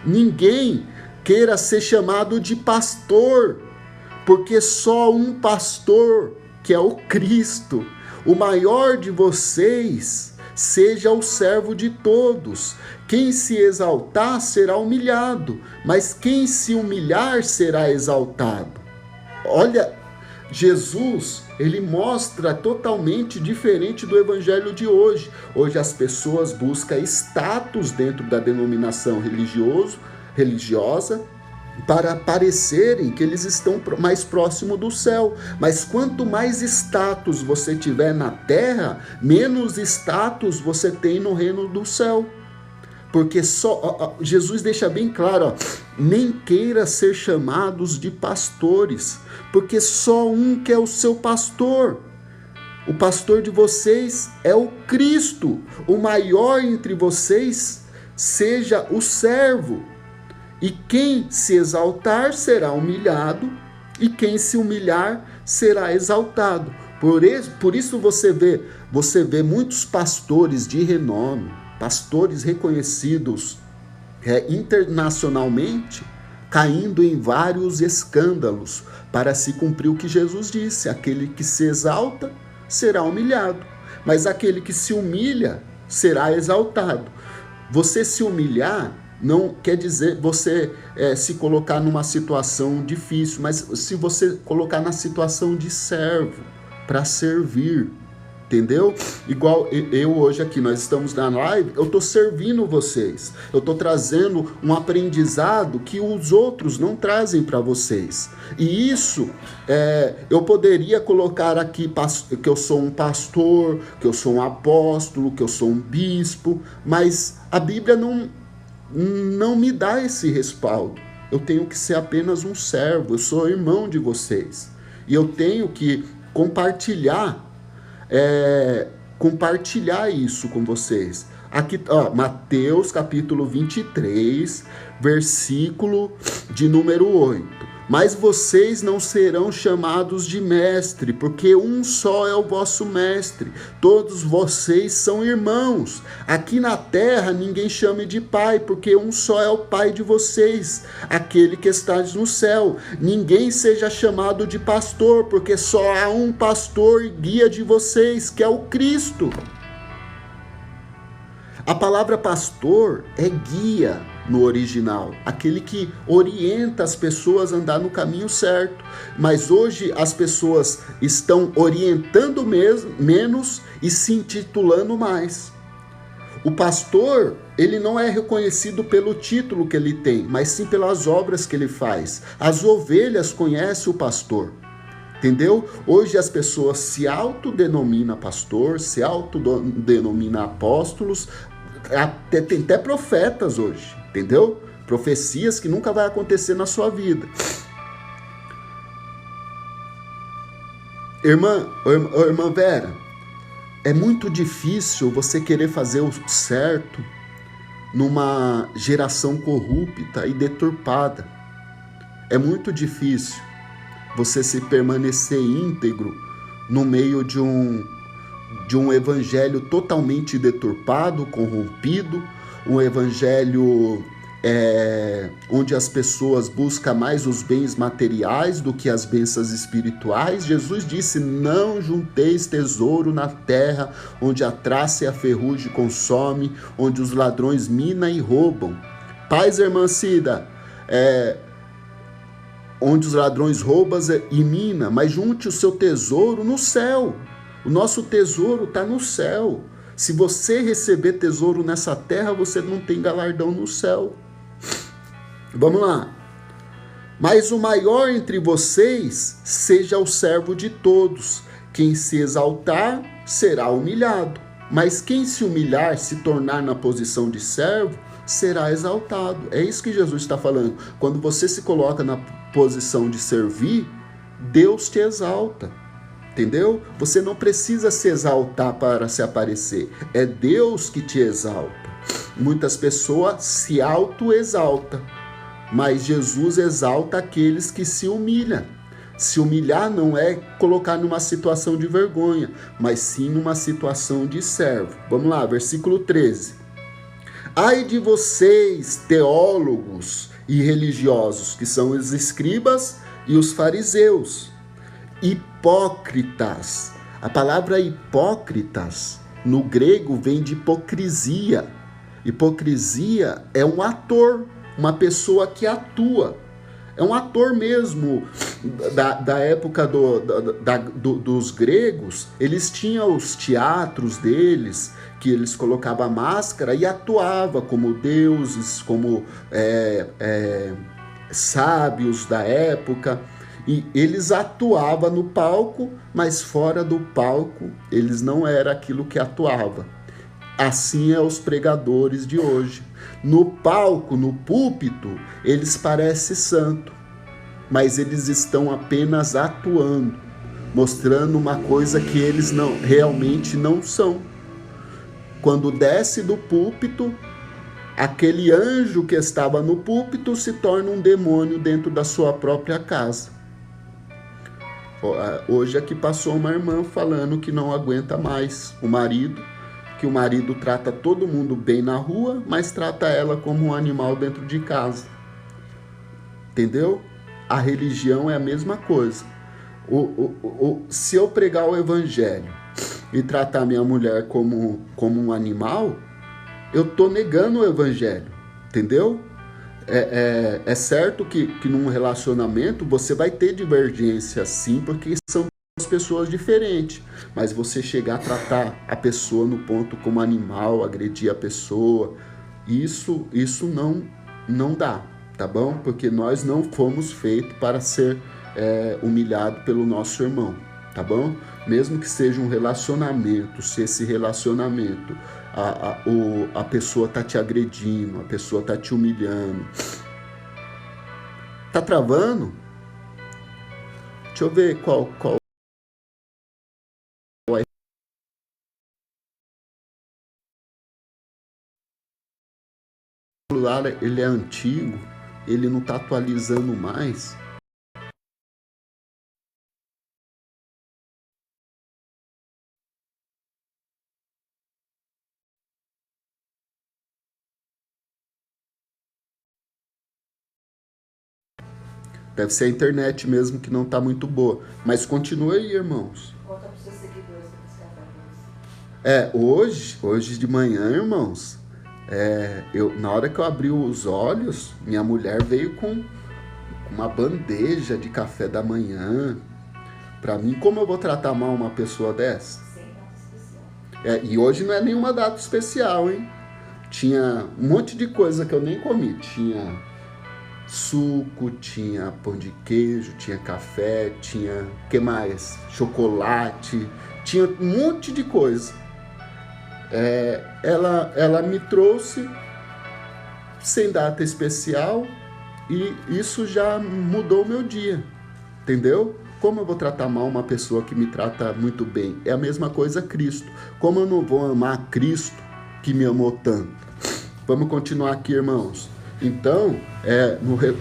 Ninguém queira ser chamado de pastor, porque só um pastor, que é o Cristo. O maior de vocês seja o servo de todos. Quem se exaltar será humilhado, mas quem se humilhar será exaltado. Olha, Jesus, ele mostra totalmente diferente do evangelho de hoje. Hoje as pessoas buscam status dentro da denominação religiosa, para parecerem que eles estão mais próximo do céu. Mas quanto mais status você tiver na terra, menos status você tem no reino do céu. Porque Jesus deixa bem claro, nem queira ser chamados de pastores, porque só um que é o seu pastor. O pastor de vocês é o Cristo. O maior entre vocês seja o servo. E quem se exaltar será humilhado, e quem se humilhar será exaltado. Por isso você vê muitos pastores de renome, pastores reconhecidos internacionalmente, caindo em vários escândalos, para se cumprir o que Jesus disse: aquele que se exalta será humilhado, mas aquele que se humilha será exaltado. Você se humilhar não quer dizer você se colocar numa situação difícil, mas se você colocar na situação de servo, para servir, entendeu? Igual eu hoje aqui, nós estamos na live, eu estou servindo vocês, eu estou trazendo um aprendizado que os outros não trazem para vocês. E isso, eu poderia colocar aqui que eu sou um pastor, que eu sou um apóstolo, que eu sou um bispo, mas a Bíblia não me dá esse respaldo. Eu tenho que ser apenas um servo, eu sou irmão de vocês. E eu tenho que compartilhar isso com vocês. Aqui, Mateus capítulo 23, versículo de número 8. Mas vocês não serão chamados de mestre, porque um só é o vosso mestre. Todos vocês são irmãos. Aqui na terra ninguém chame de pai, porque um só é o pai de vocês, aquele que está no céu. Ninguém seja chamado de pastor, porque só há um pastor e guia de vocês, que é o Cristo. A palavra pastor é guia no original, aquele que orienta as pessoas a andar no caminho certo. Mas hoje as pessoas estão orientando menos e se intitulando mais. O pastor, ele não é reconhecido pelo título que ele tem, mas sim pelas obras que ele faz. As ovelhas conhecem o pastor. Entendeu? Hoje as pessoas se autodenominam pastor, se autodenominam apóstolos, tem até profetas hoje, entendeu? Profecias que nunca vai acontecer na sua vida. Irmã Vera, é muito difícil você querer fazer o certo numa geração corrupta e deturpada. É muito difícil você se permanecer íntegro no meio de um evangelho totalmente deturpado, corrompido, um evangelho onde as pessoas buscam mais os bens materiais do que as bênçãos espirituais. Jesus disse: não junteis tesouro na terra, onde a traça e a ferrugem consome, onde os ladrões minam e roubam. Paz, irmã Cida, onde os ladrões roubam e minam, mas junte o seu tesouro no céu. O nosso tesouro está no céu. Se você receber tesouro nessa terra, você não tem galardão no céu. Vamos lá. Mas o maior entre vocês seja o servo de todos. Quem se exaltar será humilhado. Mas quem se humilhar, se tornar na posição de servo, será exaltado. É isso que Jesus está falando. Quando você se coloca na posição de servir, Deus te exalta. Entendeu? Você não precisa se exaltar para se aparecer. É Deus que te exalta. Muitas pessoas se auto-exaltam, mas Jesus exalta aqueles que se humilham. Se humilhar não é colocar numa situação de vergonha, mas sim numa situação de servo. Vamos lá, versículo 13. Ai de vocês, teólogos e religiosos, que são os escribas e os fariseus, hipócritas. A palavra hipócritas no grego vem de hipocrisia. Hipocrisia é um ator, uma pessoa que atua. É um ator mesmo. Da época dos gregos, eles tinham os teatros deles, que eles colocavam máscara e atuavam como deuses, como sábios da época. E eles atuavam no palco, mas fora do palco eles não eram aquilo que atuava. Assim é os pregadores de hoje. No palco, no púlpito, eles parecem santo, mas eles estão apenas atuando, mostrando uma coisa que eles realmente não são. Quando desce do púlpito, aquele anjo que estava no púlpito se torna um demônio dentro da sua própria casa. Hoje aqui passou uma irmã falando que não aguenta mais o marido, que o marido trata todo mundo bem na rua, mas trata ela como um animal dentro de casa. Entendeu? A religião é a mesma coisa. Se eu pregar o evangelho e tratar minha mulher como um animal, eu estou negando o evangelho. Entendeu? É certo que num relacionamento você vai ter divergência sim, porque são pessoas diferentes, mas você chegar a tratar a pessoa no ponto como animal, agredir a pessoa, isso não dá, tá bom? Porque nós não fomos feitos para ser humilhado pelo nosso irmão, tá bom? Mesmo que seja um relacionamento, se esse relacionamento a pessoa tá te agredindo, a pessoa tá te humilhando, tá travando? Deixa eu ver qual celular, ele é antigo, ele não tá atualizando mais. Deve ser a internet mesmo que não tá muito boa. Mas continua aí, irmãos. Conta pros seus seguidores pra buscar pra você. Hoje de manhã, irmãos, na hora que eu abri os olhos, minha mulher veio com uma bandeja de café da manhã. Pra mim, como eu vou tratar mal uma pessoa dessa? Sem data especial. E hoje não é nenhuma data especial, hein? Tinha um monte de coisa que eu nem comi. Tinha suco, tinha pão de queijo, tinha café, tinha, que mais? Chocolate, tinha um monte de coisa. Ela me trouxe sem data especial e isso já mudou o meu dia, entendeu? Como eu vou tratar mal uma pessoa que me trata muito bem? É a mesma coisa Cristo. Como eu não vou amar Cristo que me amou tanto? Vamos continuar aqui, irmãos. Então,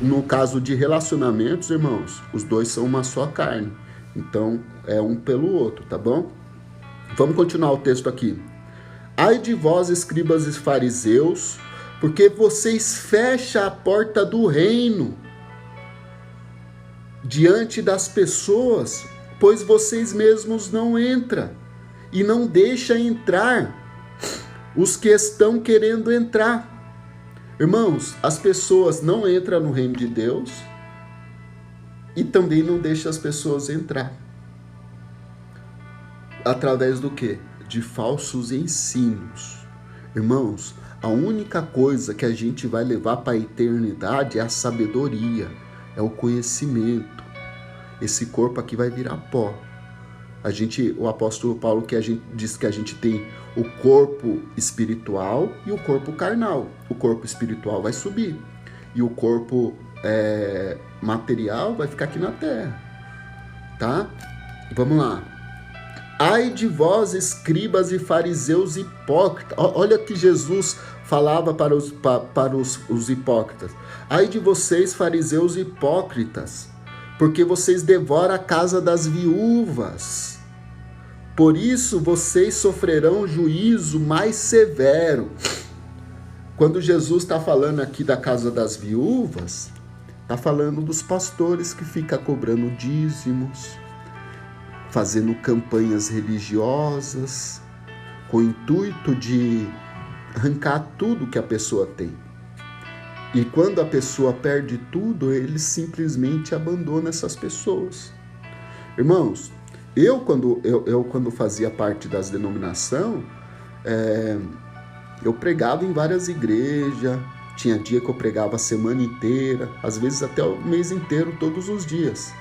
no caso de relacionamentos, irmãos, os dois são uma só carne. Então, é um pelo outro, tá bom? Vamos continuar o texto aqui. Ai de vós, escribas e fariseus, porque vocês fecham a porta do reino diante das pessoas, pois vocês mesmos não entram e não deixam entrar os que estão querendo entrar. Irmãos, as pessoas não entram no reino de Deus e também não deixam as pessoas entrar. Através do quê? De falsos ensinos. Irmãos, a única coisa que a gente vai levar para a eternidade é a sabedoria, é o conhecimento. Esse corpo aqui vai virar pó. O apóstolo Paulo diz que a gente tem o corpo espiritual e o corpo carnal. O corpo espiritual vai subir e o corpo material vai ficar aqui na terra, tá? Vamos lá. Ai de vós, escribas e fariseus hipócritas. Olha que Jesus falava para os hipócritas. Ai de vocês, fariseus hipócritas, porque vocês devoram a casa das viúvas. Por isso vocês sofrerão juízo mais severo. Quando Jesus está falando aqui da casa das viúvas, está falando dos pastores que ficam cobrando dízimos, fazendo campanhas religiosas, com o intuito de arrancar tudo que a pessoa tem. E quando a pessoa perde tudo, ele simplesmente abandona essas pessoas. Irmãos, eu quando fazia parte das denominações, eu pregava em várias igrejas, tinha dia que eu pregava a semana inteira, às vezes até o mês inteiro, todos os dias.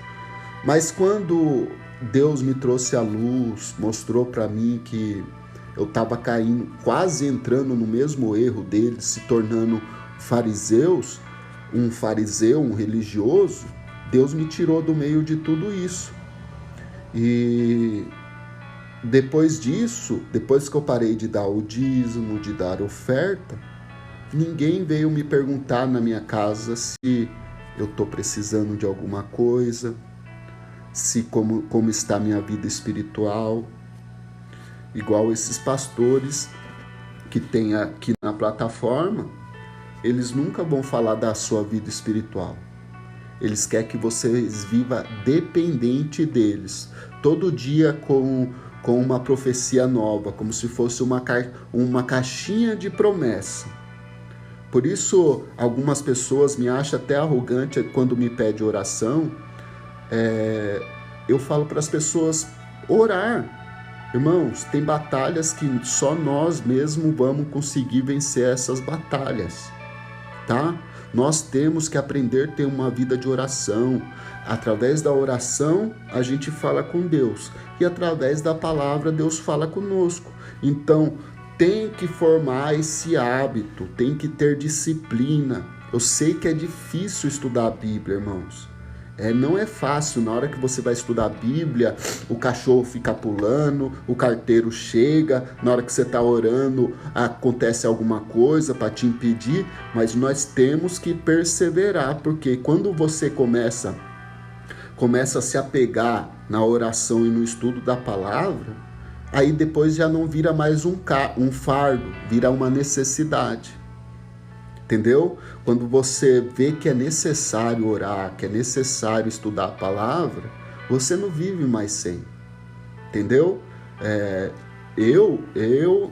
Mas quando Deus me trouxe à luz, mostrou para mim que eu estava caindo, quase entrando no mesmo erro deles, se tornando fariseus, um fariseu, um religioso, Deus me tirou do meio de tudo isso. E depois disso, depois que eu parei de dar o dízimo, de dar oferta, ninguém veio me perguntar na minha casa se eu estou precisando de alguma coisa, se como está a minha vida espiritual. Igual esses pastores que tem aqui na plataforma, eles nunca vão falar da sua vida espiritual. Eles querem que vocês vivam dependente deles, todo dia com uma profecia nova, como se fosse uma caixinha de promessa. Por isso, algumas pessoas me acham até arrogante quando me pedem oração. Eu falo para as pessoas orar. Irmãos, tem batalhas que só nós mesmos vamos conseguir vencer essas batalhas, tá? Nós temos que aprender a ter uma vida de oração. Através da oração, a gente fala com Deus. E através da palavra, Deus fala conosco. Então, tem que formar esse hábito, tem que ter disciplina. Eu sei que é difícil estudar a Bíblia, irmãos. Não é fácil. Na hora que você vai estudar a Bíblia, o cachorro fica pulando, o carteiro chega, na hora que você está orando, acontece alguma coisa para te impedir, mas nós temos que perseverar, porque quando você começa a se apegar na oração e no estudo da palavra, aí depois já não vira mais um fardo, vira uma necessidade. Entendeu? Quando você vê que é necessário orar, que é necessário estudar a palavra, você não vive mais sem. Entendeu? Eu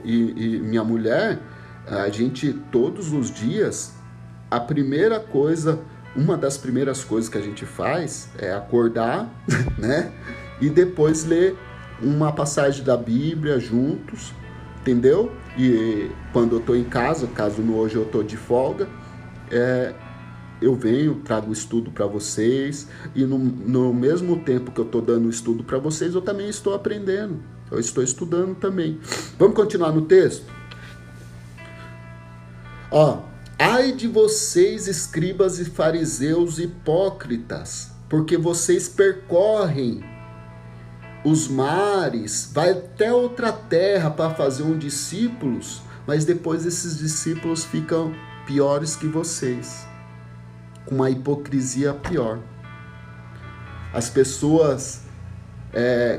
e minha mulher, a gente todos os dias, uma das primeiras coisas que a gente faz é acordar, né? E depois ler uma passagem da Bíblia juntos, entendeu? E quando eu estou em casa, caso hoje eu estou de folga, eu venho, trago estudo para vocês, e no mesmo tempo que eu estou dando estudo para vocês, eu também estou aprendendo, eu estou estudando também. Vamos continuar no texto? Ai de vocês, escribas e fariseus hipócritas, porque vocês percorrem os mares, vai até outra terra para fazer discípulos, mas depois esses discípulos ficam piores que vocês, com uma hipocrisia pior. As pessoas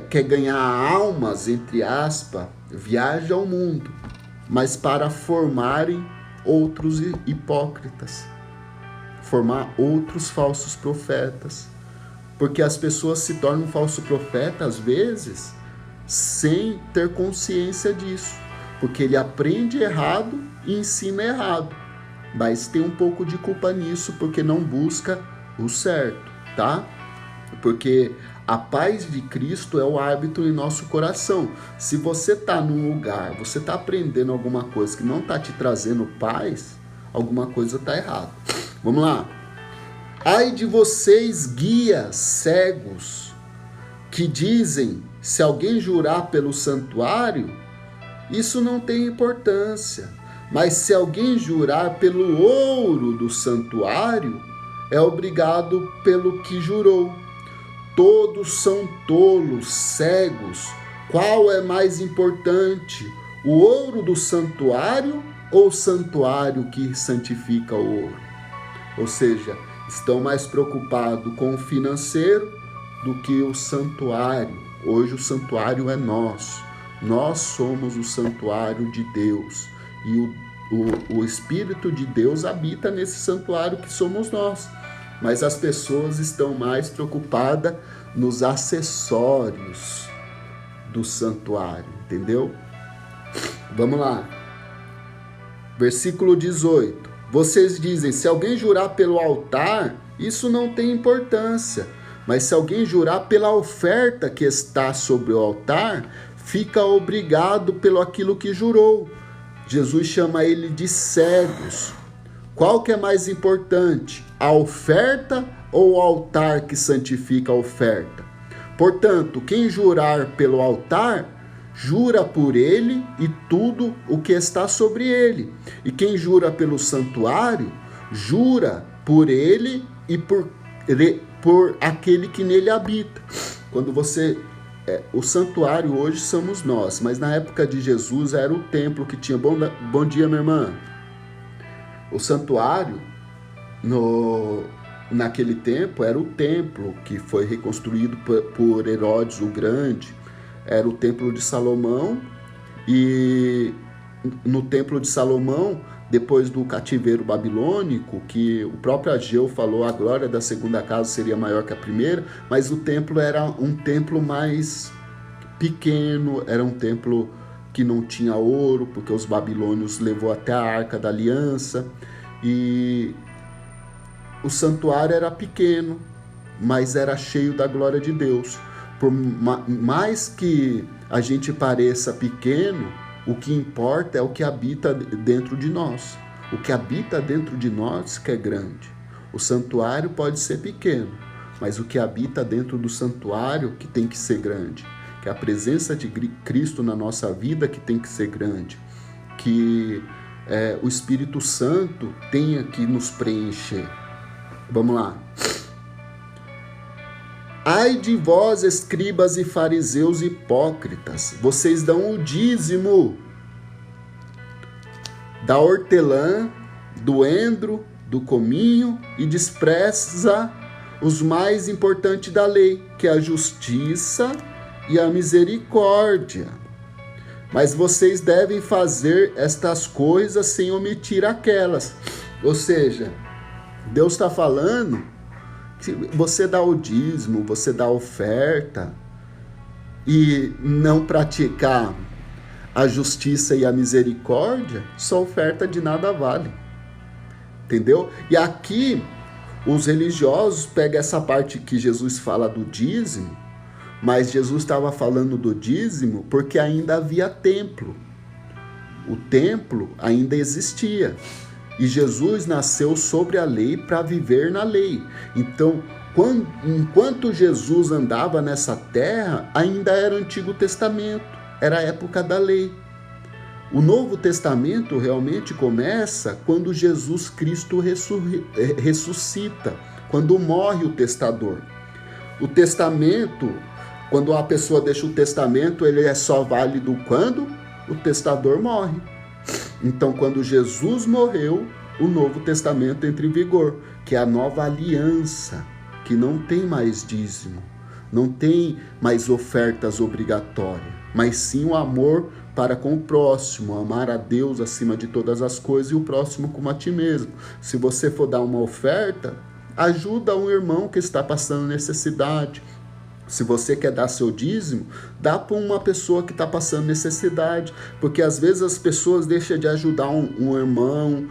querem ganhar almas, entre aspas, viajam ao mundo, mas para formarem outros hipócritas, formar outros falsos profetas. Porque as pessoas se tornam falso profeta, às vezes, sem ter consciência disso. Porque ele aprende errado e ensina errado. Mas tem um pouco de culpa nisso, porque não busca o certo, tá? Porque a paz de Cristo é o árbitro em nosso coração. Se você está num lugar, você está aprendendo alguma coisa que não está te trazendo paz, alguma coisa está errada. Vamos lá. Ai de vocês, guias cegos, que dizem, se alguém jurar pelo santuário, isso não tem importância. Mas se alguém jurar pelo ouro do santuário, é obrigado pelo que jurou. Todos são tolos, cegos, Qual é mais importante? O ouro do santuário ou o santuário que santifica o ouro? Ou seja, estão mais preocupados com o financeiro do que o santuário. Hoje o santuário é nosso. Nós somos o santuário de Deus. E o Espírito de Deus habita nesse santuário que somos nós. Mas as pessoas estão mais preocupadas nos acessórios do santuário, entendeu? Vamos lá. Versículo 18. Vocês dizem, se alguém jurar pelo altar, isso não tem importância. Mas se alguém jurar pela oferta que está sobre o altar, fica obrigado pelo aquilo que jurou. Jesus chama ele de cegos. Qual que é mais importante? A oferta ou o altar que santifica a oferta? Portanto, quem jurar pelo altar, jura por ele e tudo o que está sobre ele. E quem jura pelo santuário, jura por ele e por aquele que nele habita. Quando você... o santuário hoje somos nós, mas na época de Jesus era o templo que tinha... Bom dia, minha irmã. O santuário, naquele tempo, era o templo que foi reconstruído por Herodes o Grande. Era o templo de Salomão, e no templo de Salomão, depois do cativeiro babilônico, que o próprio Ageu falou, a glória da segunda casa seria maior que a primeira, mas o templo era um templo mais pequeno, era um templo que não tinha ouro, porque os babilônios levou até a Arca da Aliança, e o santuário era pequeno, mas era cheio da glória de Deus. Por mais que a gente pareça pequeno, o que importa é o que habita dentro de nós. O que habita dentro de nós que é grande. O santuário pode ser pequeno, mas o que habita dentro do santuário que tem que ser grande. Que é a presença de Cristo na nossa vida que tem que ser grande. Que o Espírito Santo tenha que nos preencher. Vamos lá. Ai de vós, escribas e fariseus hipócritas, vocês dão o dízimo da hortelã, do endro, do cominho e despreza os mais importantes da lei, que é a justiça e a misericórdia. Mas vocês devem fazer estas coisas sem omitir aquelas. Ou seja, Deus está falando... Se você dá o dízimo, você dá a oferta e não praticar a justiça e a misericórdia, sua oferta de nada vale. Entendeu? E aqui os religiosos pegam essa parte que Jesus fala do dízimo, mas Jesus estava falando do dízimo porque ainda havia templo. O templo ainda existia. E Jesus nasceu sobre a lei para viver na lei. Então, enquanto Jesus andava nessa terra, ainda era o Antigo Testamento, era a época da lei. O Novo Testamento realmente começa quando Jesus Cristo ressuscita, quando morre o testador. O testamento, quando a pessoa deixa o testamento, ele é só válido quando o testador morre. Então, quando Jesus morreu, o Novo Testamento entra em vigor, que é a nova aliança, que não tem mais dízimo, não tem mais ofertas obrigatórias, mas sim o amor para com o próximo, amar a Deus acima de todas as coisas e o próximo como a ti mesmo. Se você for dar uma oferta, ajuda um irmão que está passando necessidade. Se você quer dar seu dízimo, dá para uma pessoa que está passando necessidade, porque às vezes as pessoas deixam de ajudar um irmão,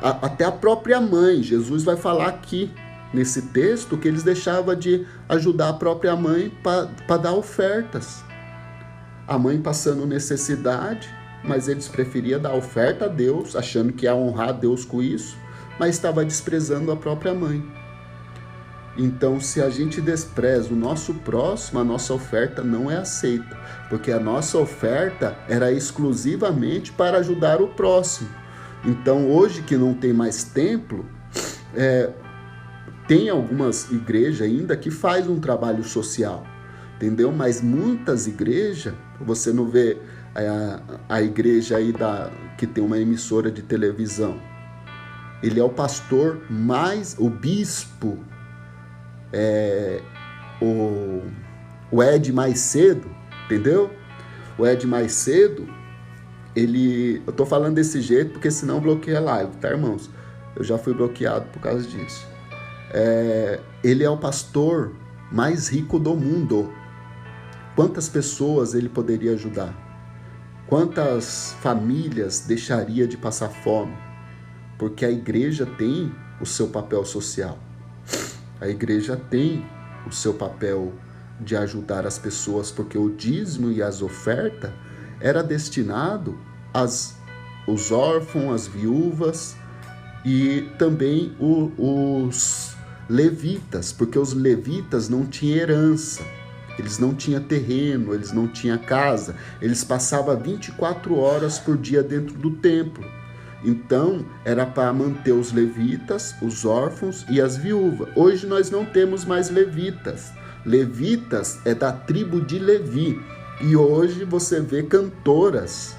até a própria mãe. Jesus vai falar aqui nesse texto que eles deixavam de ajudar a própria mãe para dar ofertas. A mãe passando necessidade, mas eles preferiam dar oferta a Deus, achando que ia honrar Deus com isso, mas estava desprezando a própria mãe. Então, se a gente despreza o nosso próximo, a nossa oferta não é aceita, porque a nossa oferta era exclusivamente para ajudar o próximo. Então, hoje que não tem mais templo, tem algumas igrejas ainda que faz um trabalho social. entendeu? Mas muitas igrejas, você não vê a igreja aí que tem uma emissora de televisão. Ele é o pastor o bispo, o Ed Macedo, entendeu? O Ed Macedo, eu tô falando desse jeito porque senão bloqueia a live, tá, irmãos? Eu já fui bloqueado por causa disso. Ele é o pastor mais rico do mundo. Quantas pessoas ele poderia ajudar? Quantas famílias deixaria de passar fome? Porque a igreja tem o seu papel social. A igreja tem o seu papel de ajudar as pessoas, porque o dízimo e as ofertas era destinado os órfãos, as viúvas e também os levitas, porque os levitas não tinham herança, eles não tinham terreno, eles não tinham casa, eles passavam 24 horas por dia dentro do templo. Então, era para manter os levitas, os órfãos e as viúvas. Hoje nós não temos mais levitas. Levitas é da tribo de Levi. E hoje você vê cantoras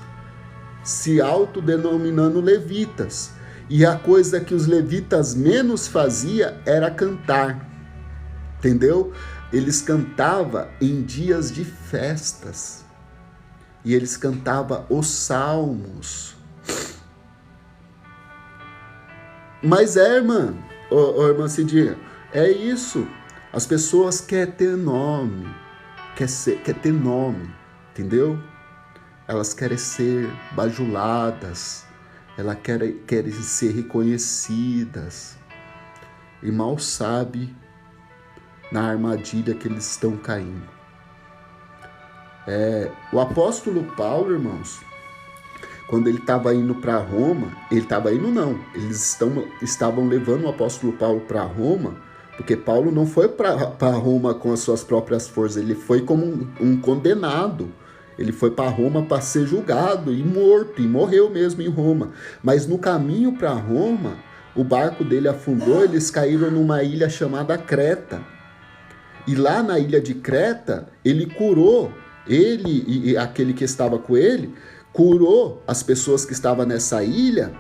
se autodenominando levitas. E a coisa que os levitas menos faziam era cantar. Entendeu? Eles cantavam em dias de festas. E eles cantavam os salmos. Mas irmã, irmã Cidinha, é isso. As pessoas querem ter nome, quer ter nome, entendeu? Elas querem ser bajuladas, elas querem ser reconhecidas. E mal sabe na armadilha que eles estão caindo. O apóstolo Paulo, irmãos, quando ele estava indo para Roma, eles estavam levando o apóstolo Paulo para Roma, porque Paulo não foi para Roma com as suas próprias forças, ele foi como um condenado. Ele foi para Roma para ser julgado e morto, e morreu mesmo em Roma. Mas no caminho para Roma, o barco dele afundou, eles caíram numa ilha chamada Creta. E lá na ilha de Creta, ele curou, ele e aquele que estava com ele, curou as pessoas que estavam nessa ilha,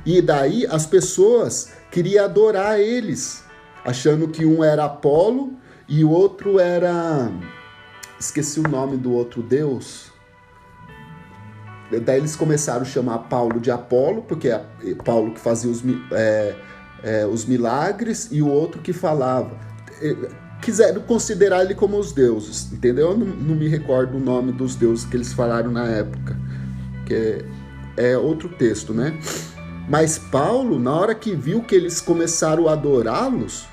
e daí as pessoas queriam adorar eles, achando que um era Apolo e o outro era... Esqueci o nome do outro deus. Daí eles começaram a chamar Paulo de Apolo, porque é Paulo que fazia os milagres, e o outro que falava. Quiseram considerar ele como os deuses, entendeu? Eu não me recordo o nome dos deuses que eles falaram na época, que é outro texto, né? Mas Paulo, na hora que viu que eles começaram a adorá-los,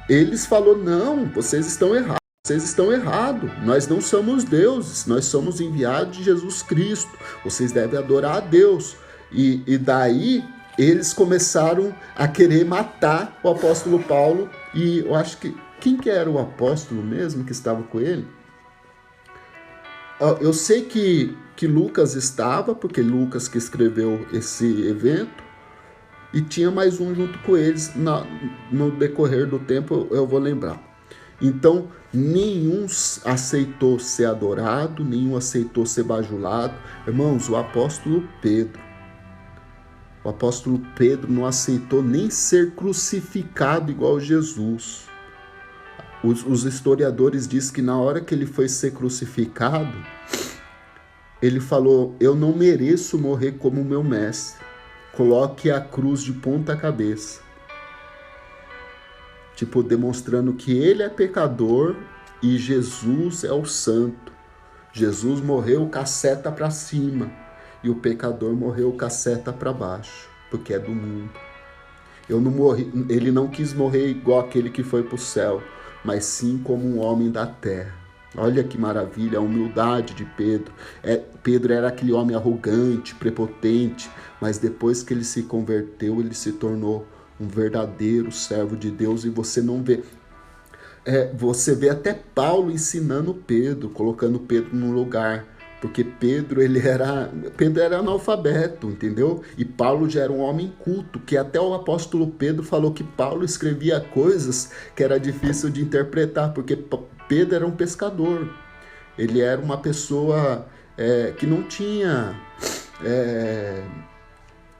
eles falou: não, vocês estão errados. Vocês estão errados, nós não somos deuses, nós somos enviados de Jesus Cristo, vocês devem adorar a Deus. E daí eles começaram a querer matar o apóstolo Paulo, e eu acho que, quem que era o apóstolo mesmo que estava com ele? Eu sei que Lucas estava, porque Lucas que escreveu esse evento, e tinha mais um junto com eles, no decorrer do tempo eu vou lembrar. Então, nenhum aceitou ser adorado, nenhum aceitou ser bajulado. Irmãos, o apóstolo Pedro não aceitou nem ser crucificado igual Jesus. Os historiadores dizem que na hora que ele foi ser crucificado, ele falou: eu não mereço morrer como meu mestre, coloque a cruz de ponta cabeça. Tipo, demonstrando que ele é pecador e Jesus é o santo. Jesus morreu caceta para cima e o pecador morreu caceta para baixo, porque é do mundo. Ele não quis morrer igual aquele que foi para o céu, mas sim como um homem da terra. Olha que maravilha, a humildade de Pedro. Pedro era aquele homem arrogante, prepotente, mas depois que ele se converteu, ele se tornou um verdadeiro servo de Deus. E você não vê... você vê até Paulo ensinando Pedro, colocando Pedro num lugar, porque Pedro era analfabeto, entendeu? E Paulo já era um homem culto, que até o apóstolo Pedro falou que Paulo escrevia coisas que era difícil de interpretar, porque Pedro era um pescador. Ele era uma pessoa que não tinha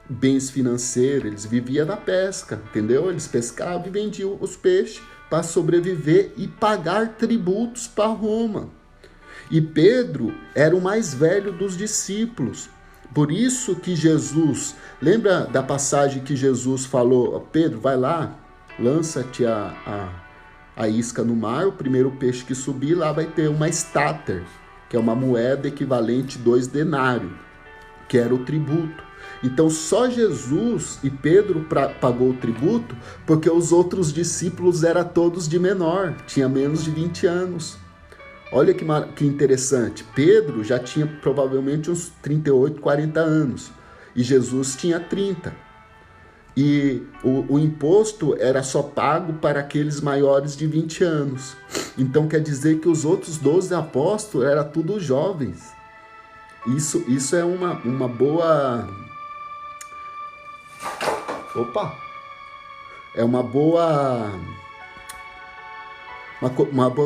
bens financeiros, eles viviam da pesca, entendeu? Eles pescavam e vendiam os peixes para sobreviver e pagar tributos para Roma. E Pedro era o mais velho dos discípulos. Por isso que Jesus, lembra da passagem que Jesus falou, Pedro, vai lá, lança-te a isca no mar, o primeiro peixe que subir, lá vai ter uma estáter, que é uma moeda equivalente a 2 denários, que era o tributo. Então só Jesus e Pedro pagou o tributo, porque os outros discípulos eram todos de menor, tinha menos de 20 anos. Olha que interessante, Pedro já tinha provavelmente uns 38, 40 anos, e Jesus tinha 30. E o imposto era só pago para aqueles maiores de 20 anos. Então quer dizer que os outros 12 apóstolos eram tudo jovens. Isso é uma boa... Opa! É uma boa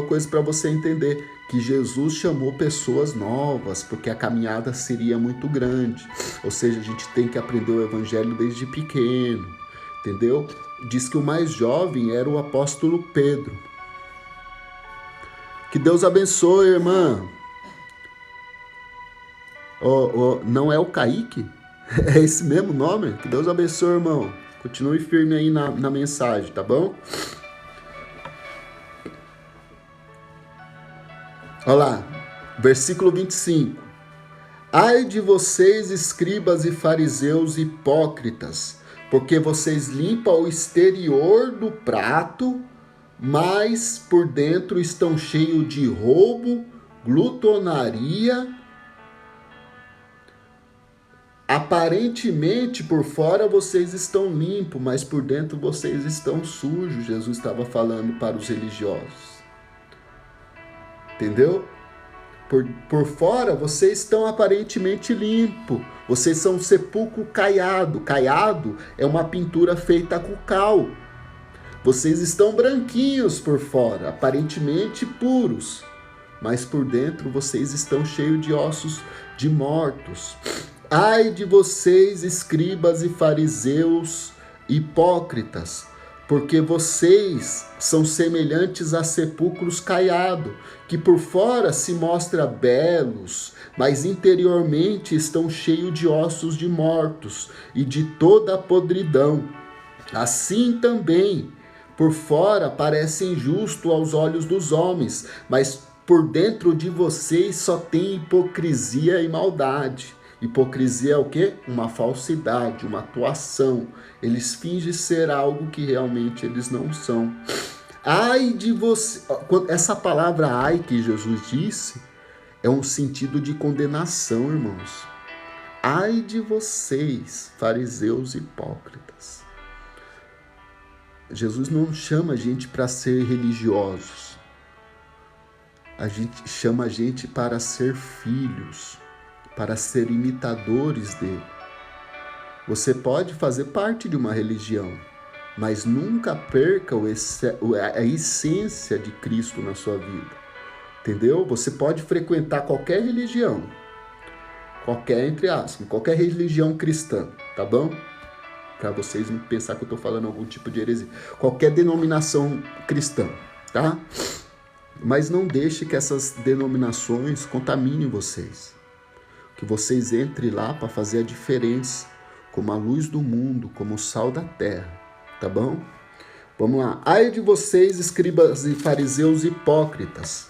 coisa para você entender que Jesus chamou pessoas novas, porque a caminhada seria muito grande. Ou seja, a gente tem que aprender o evangelho desde pequeno, entendeu? Diz que o mais jovem era o apóstolo Pedro. Que Deus abençoe, irmã. Não é o Kaique? É esse mesmo nome? Que Deus abençoe, irmão. Continue firme aí na mensagem, tá bom? Olha lá, versículo 25. Ai de vocês, escribas e fariseus hipócritas, porque vocês limpam o exterior do prato, mas por dentro estão cheios de roubo, glutonaria. Aparentemente, por fora vocês estão limpos, mas por dentro vocês estão sujos. Jesus estava falando para os religiosos. Entendeu? Por fora, vocês estão aparentemente limpos. Vocês são um sepulcro caiado. Caiado é uma pintura feita com cal. Vocês estão branquinhos por fora, aparentemente puros. Mas por dentro, vocês estão cheios de ossos de mortos. Ai de vocês, escribas e fariseus hipócritas, porque vocês são semelhantes a sepulcros caiados, que por fora se mostram belos, mas interiormente estão cheios de ossos de mortos e de toda a podridão. Assim também, por fora parecem justos aos olhos dos homens, mas por dentro de vocês só tem hipocrisia e maldade. Hipocrisia é o quê? Uma falsidade, uma atuação. Eles fingem ser algo que realmente eles não são. Ai de você... Essa palavra ai que Jesus disse é um sentido de condenação, irmãos. Ai de vocês, fariseus hipócritas. Jesus não chama a gente para ser religiosos. A gente chama a gente para ser filhos, para ser imitadores dele. Você pode fazer parte de uma religião, mas nunca perca a essência de Cristo na sua vida. Entendeu? Você pode frequentar qualquer religião, qualquer, entre aspas, qualquer religião cristã, tá bom? Para vocês não pensar que eu estou falando algum tipo de heresia. Qualquer denominação cristã, tá? Mas não deixe que essas denominações contaminem vocês. Que vocês entrem lá para fazer a diferença, como a luz do mundo, como o sal da terra, tá bom? Vamos lá. Ai de vocês, escribas e fariseus hipócritas.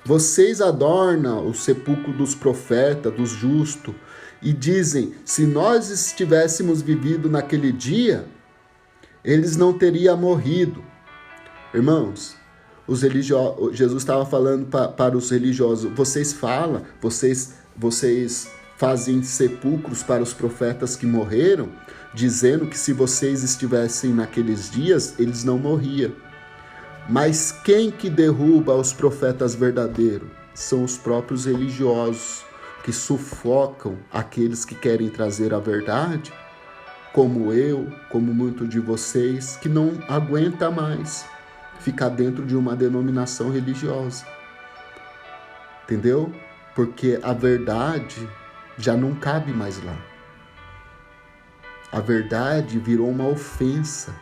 Vocês adornam o sepulcro dos profetas, dos justos, e dizem, se nós estivéssemos vivido naquele dia, eles não teriam morrido. Irmãos, Jesus estava falando para os religiosos, vocês fazem sepulcros para os profetas que morreram, dizendo que se vocês estivessem naqueles dias, eles não morriam. Mas quem que derruba os profetas verdadeiros? São os próprios religiosos, que sufocam aqueles que querem trazer a verdade, como eu, como muitos de vocês, que não aguenta mais. ficar dentro de uma denominação religiosa. Entendeu? Porque a verdade já não cabe mais lá. A verdade virou uma ofensa.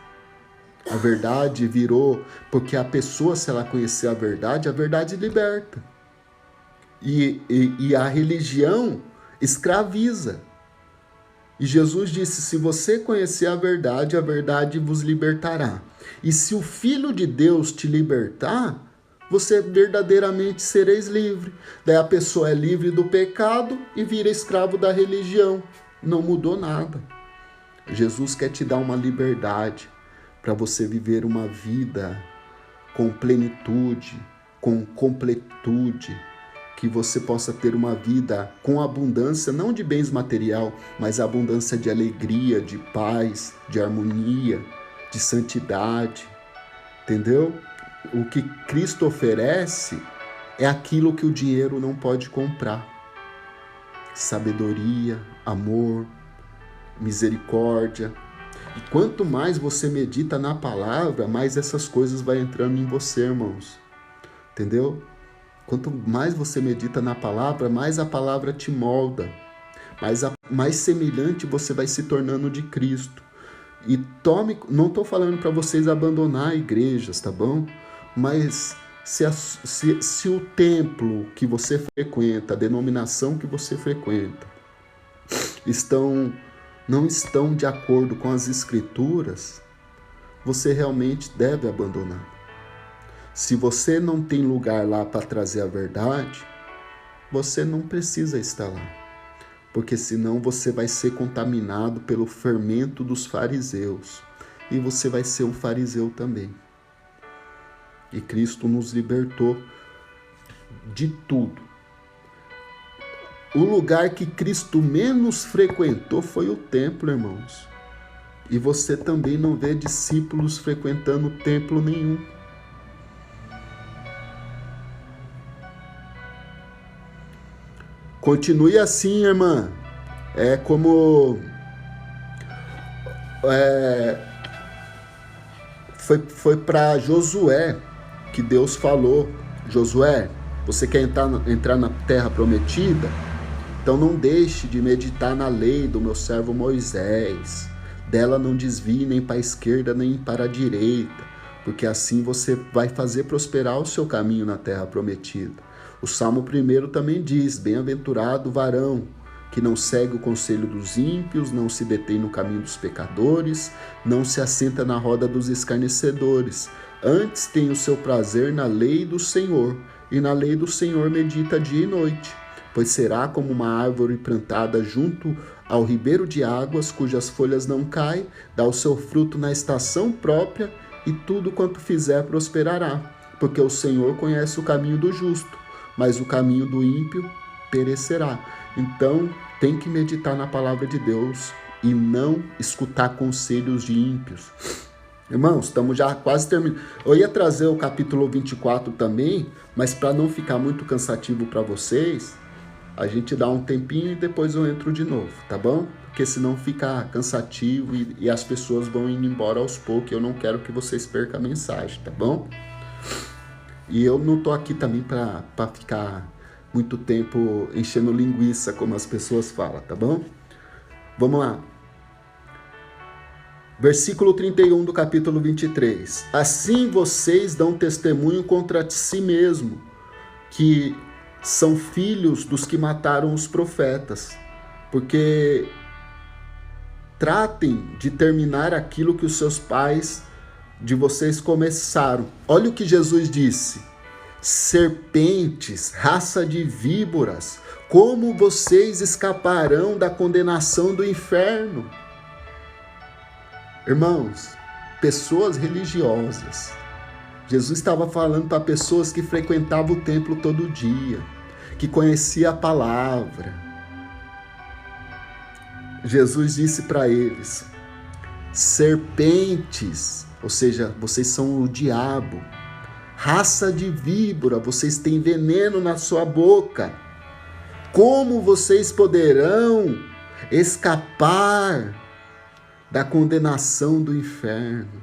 A verdade virou... Porque a pessoa, se ela conhecer a verdade liberta. E a religião escraviza. E Jesus disse, se você conhecer a verdade vos libertará. E se o Filho de Deus te libertar, você verdadeiramente sereis livre. Daí a pessoa é livre do pecado e vira escravo da religião. Não mudou nada. Jesus quer te dar uma liberdade para você viver uma vida com plenitude, com completude, que você possa ter uma vida com abundância, não de bens material, mas abundância de alegria, de paz, de harmonia, de santidade, entendeu? O que Cristo oferece é aquilo que o dinheiro não pode comprar. Sabedoria, amor, misericórdia. E quanto mais você medita na palavra, mais essas coisas vão entrando em você, irmãos. Entendeu? Quanto mais você medita na palavra, mais a palavra te molda. Mais semelhante você vai se tornando de Cristo. E não estou falando para vocês abandonar igrejas, tá bom? Mas se o templo que você frequenta, a denominação que você frequenta, não estão de acordo com as Escrituras, você realmente deve abandonar. Se você não tem lugar lá para trazer a verdade, você não precisa estar lá. Porque senão você vai ser contaminado pelo fermento dos fariseus. E você vai ser um fariseu também. E Cristo nos libertou de tudo. O lugar que Cristo menos frequentou foi o templo, irmãos. E você também não vê discípulos frequentando templo nenhum. Continue assim, irmã. É como... Foi para Josué que Deus falou. Josué, você quer entrar na terra prometida? Então não deixe de meditar na lei do meu servo Moisés. Dela não desvie nem para a esquerda nem para a direita, porque assim você vai fazer prosperar o seu caminho na terra prometida. O Salmo 1 também diz, bem-aventurado o varão, que não segue o conselho dos ímpios, não se detém no caminho dos pecadores, não se assenta na roda dos escarnecedores. Antes tem o seu prazer na lei do Senhor, e na lei do Senhor medita dia e noite. Pois será como uma árvore plantada junto ao ribeiro de águas, cujas folhas não caem, dá o seu fruto na estação própria, e tudo quanto fizer prosperará. Porque o Senhor conhece o caminho do justo, mas o caminho do ímpio perecerá. Então, tem que meditar na palavra de Deus e não escutar conselhos de ímpios. Irmãos, estamos já quase terminando. Eu ia trazer o capítulo 24 também, mas para não ficar muito cansativo para vocês, a gente dá um tempinho e depois eu entro de novo, tá bom? Porque senão fica cansativo e as pessoas vão indo embora aos poucos. Eu não quero que vocês percam a mensagem, tá bom? E eu não estou aqui também para ficar muito tempo enchendo linguiça, como as pessoas falam, tá bom? Vamos lá. Versículo 31 do capítulo 23. Assim vocês dão testemunho contra si mesmo, que são filhos dos que mataram os profetas, porque tratem de terminar aquilo que os seus pais de vocês começaram. Olha o que Jesus disse: serpentes, raça de víboras, como vocês escaparão da condenação do inferno? Irmãos, pessoas religiosas. Jesus estava falando para pessoas que frequentavam o templo todo dia, que conheciam a palavra. Jesus disse para eles: serpentes, ou seja, vocês são o diabo. Raça de víbora, vocês têm veneno na sua boca. Como vocês poderão escapar da condenação do inferno?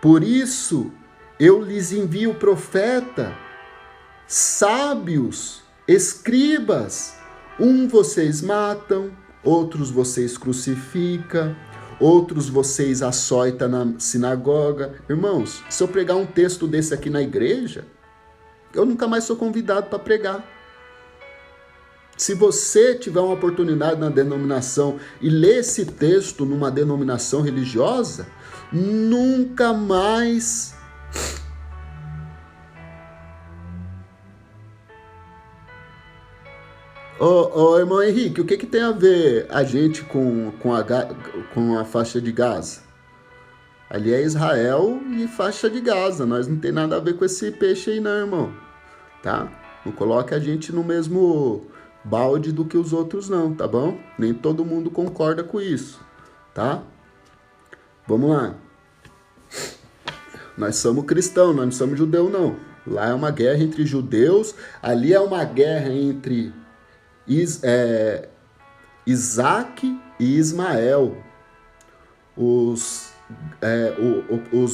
Por isso eu lhes envio profeta, sábios, escribas. Um vocês matam, outros vocês crucificam, outros vocês açoitam na sinagoga. Irmãos, se eu pregar um texto desse aqui na igreja, eu nunca mais sou convidado para pregar. Se você tiver uma oportunidade na denominação e ler esse texto numa denominação religiosa, nunca mais Ô, irmão Henrique, o que tem a ver a gente com a faixa de Gaza? Ali é Israel e faixa de Gaza. Nós não tem nada a ver com esse peixe aí não, irmão. Tá? Não coloque a gente no mesmo balde do que os outros não, tá bom? Nem todo mundo concorda com isso, tá? Vamos lá. Nós somos cristãos, nós não somos judeus não. Lá é uma guerra entre judeus, ali é uma guerra entre Isaac e Ismael. Os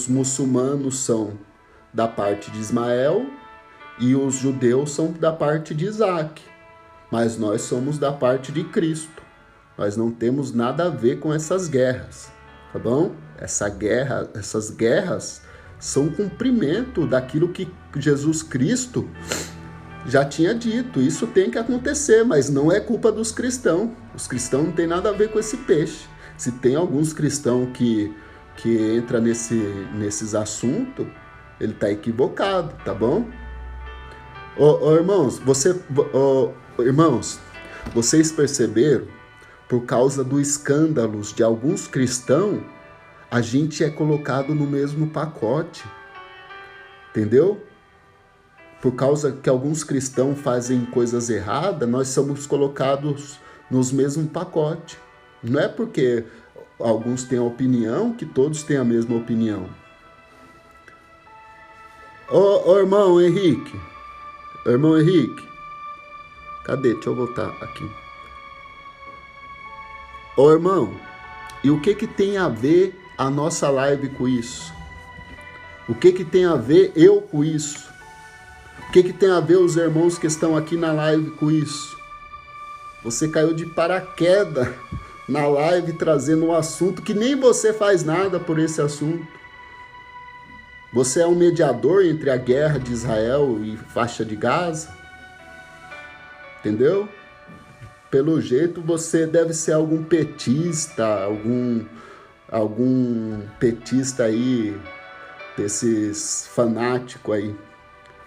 muçulmanos são da parte de Ismael e os judeus são da parte de Isaac. Mas nós somos da parte de Cristo. Nós não temos nada a ver com essas guerras, tá bom? Essas guerras são cumprimento daquilo que Jesus Cristo já tinha dito. Isso tem que acontecer, mas não é culpa dos cristãos. Os cristãos não têm nada a ver com esse peixe. Se tem alguns cristãos que entra nesses assuntos, ele está equivocado, tá bom? Irmãos, vocês perceberam, por causa dos escândalos de alguns cristãos, a gente é colocado no mesmo pacote, entendeu? Por causa que alguns cristãos fazem coisas erradas, nós somos colocados nos mesmos pacotes. Não é porque alguns têm a opinião que todos têm a mesma opinião. Irmão Henrique, cadê? Deixa eu voltar aqui. Irmão, e o que tem a ver a nossa live com isso? O que tem a ver eu com isso? O que tem a ver os irmãos que estão aqui na live com isso? Você caiu de paraquedas na live trazendo um assunto que nem você faz nada por esse assunto. Você é um mediador entre a guerra de Israel e faixa de Gaza. Entendeu? Pelo jeito você deve ser algum petista, algum petista aí, desses fanáticos aí.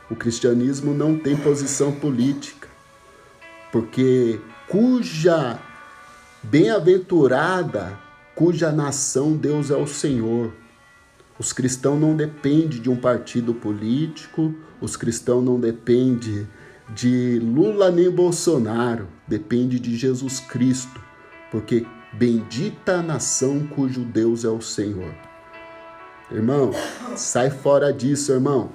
O cristianismo não tem posição política, porque cuja nação Deus é o Senhor. Os cristãos não dependem de um partido político, os cristãos não dependem de Lula nem Bolsonaro, depende de Jesus Cristo, porque bendita a nação cujo Deus é o Senhor. Irmão, sai fora disso, irmão.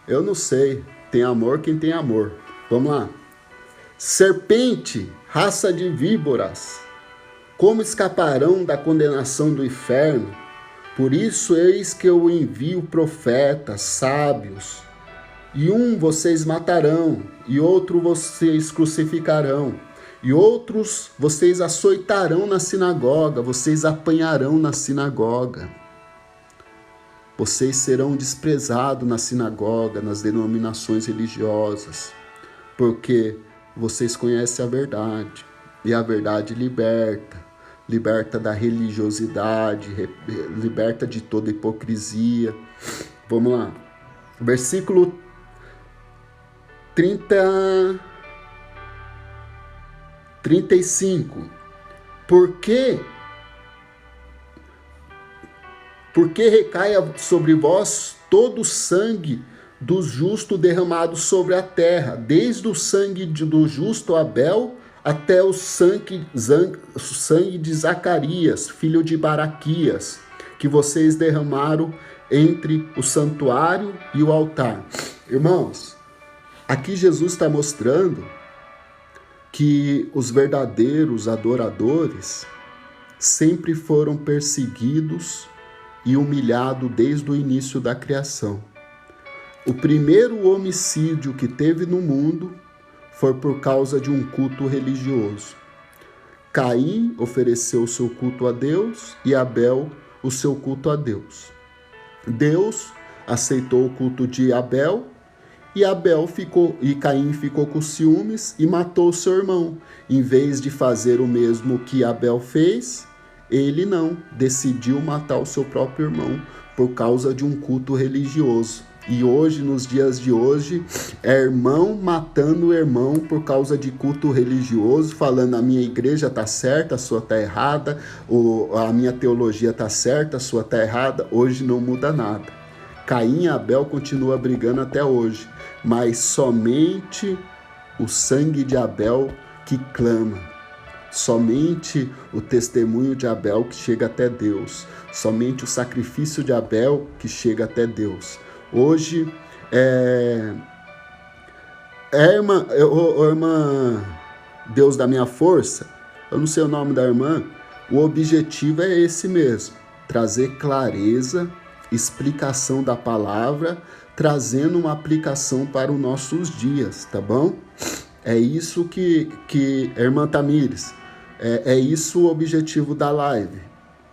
Eu não sei, tem amor quem tem amor. Vamos lá. Serpente, raça de víboras, como escaparão da condenação do inferno? Por isso eis que eu envio profetas, sábios, e um vocês matarão, e outro vocês crucificarão, e outros vocês açoitarão na sinagoga, vocês apanharão na sinagoga. Vocês serão desprezados na sinagoga, nas denominações religiosas, porque vocês conhecem a verdade, e a verdade liberta da religiosidade, liberta de toda hipocrisia. Vamos lá. Versículo 35. Porque recai sobre vós todo o sangue do justo derramado sobre a terra, desde o sangue do justo Abel até o sangue de Zacarias, filho de Baraquias, que vocês derramaram entre o santuário e o altar. Irmãos, aqui Jesus está mostrando que os verdadeiros adoradores, sempre foram perseguidos e humilhados desde o início da criação. O primeiro homicídio que teve no mundo foi por causa de um culto religioso. Caim ofereceu o seu culto a Deus e Abel o seu culto a Deus. Deus aceitou o culto de Abel e Caim ficou com ciúmes e matou seu irmão. Em vez de fazer o mesmo que Abel fez, ele não, decidiu matar o seu próprio irmão por causa de um culto religioso. E hoje, nos dias de hoje, é irmão matando irmão por causa de culto religioso, falando a minha igreja está certa, a sua está errada, a minha teologia está certa, a sua está errada. Hoje não muda nada. Caim e Abel continuam brigando até hoje, mas somente o sangue de Abel que clama. Somente o testemunho de Abel que chega até Deus. Somente o sacrifício de Abel que chega até Deus. Hoje, irmã Deus da minha força, eu não sei o nome da irmã, o objetivo é esse mesmo, trazer clareza, explicação da palavra, trazendo uma aplicação para os nossos dias, tá bom? É isso que irmã Tamires, é isso o objetivo da live.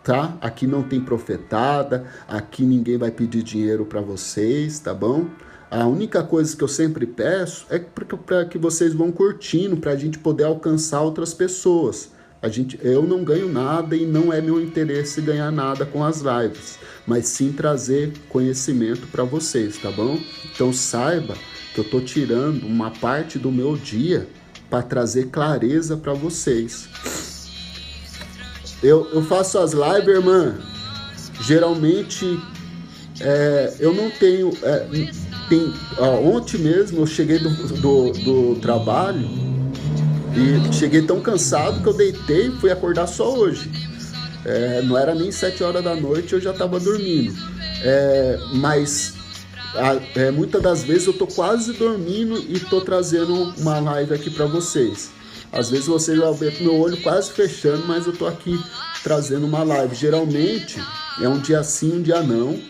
Tá? Aqui não tem profetada, aqui ninguém vai pedir dinheiro para vocês, tá bom? A única coisa que eu sempre peço é para que vocês vão curtindo, para a gente poder alcançar outras pessoas. Eu não ganho nada e não é meu interesse ganhar nada com as lives, mas sim trazer conhecimento para vocês, tá bom? Então saiba que eu tô tirando uma parte do meu dia para trazer clareza para vocês. Eu faço as lives, irmã, geralmente eu não tenho... ontem mesmo eu cheguei do trabalho e cheguei tão cansado que eu deitei e fui acordar só hoje. Não era nem 7 horas da noite, eu já estava dormindo. Mas muitas das vezes eu tô quase dormindo e tô trazendo uma live aqui para vocês. Às vezes vocês vão ver meu olho quase fechando, mas eu tô aqui trazendo uma live. Geralmente é um dia sim, um dia não.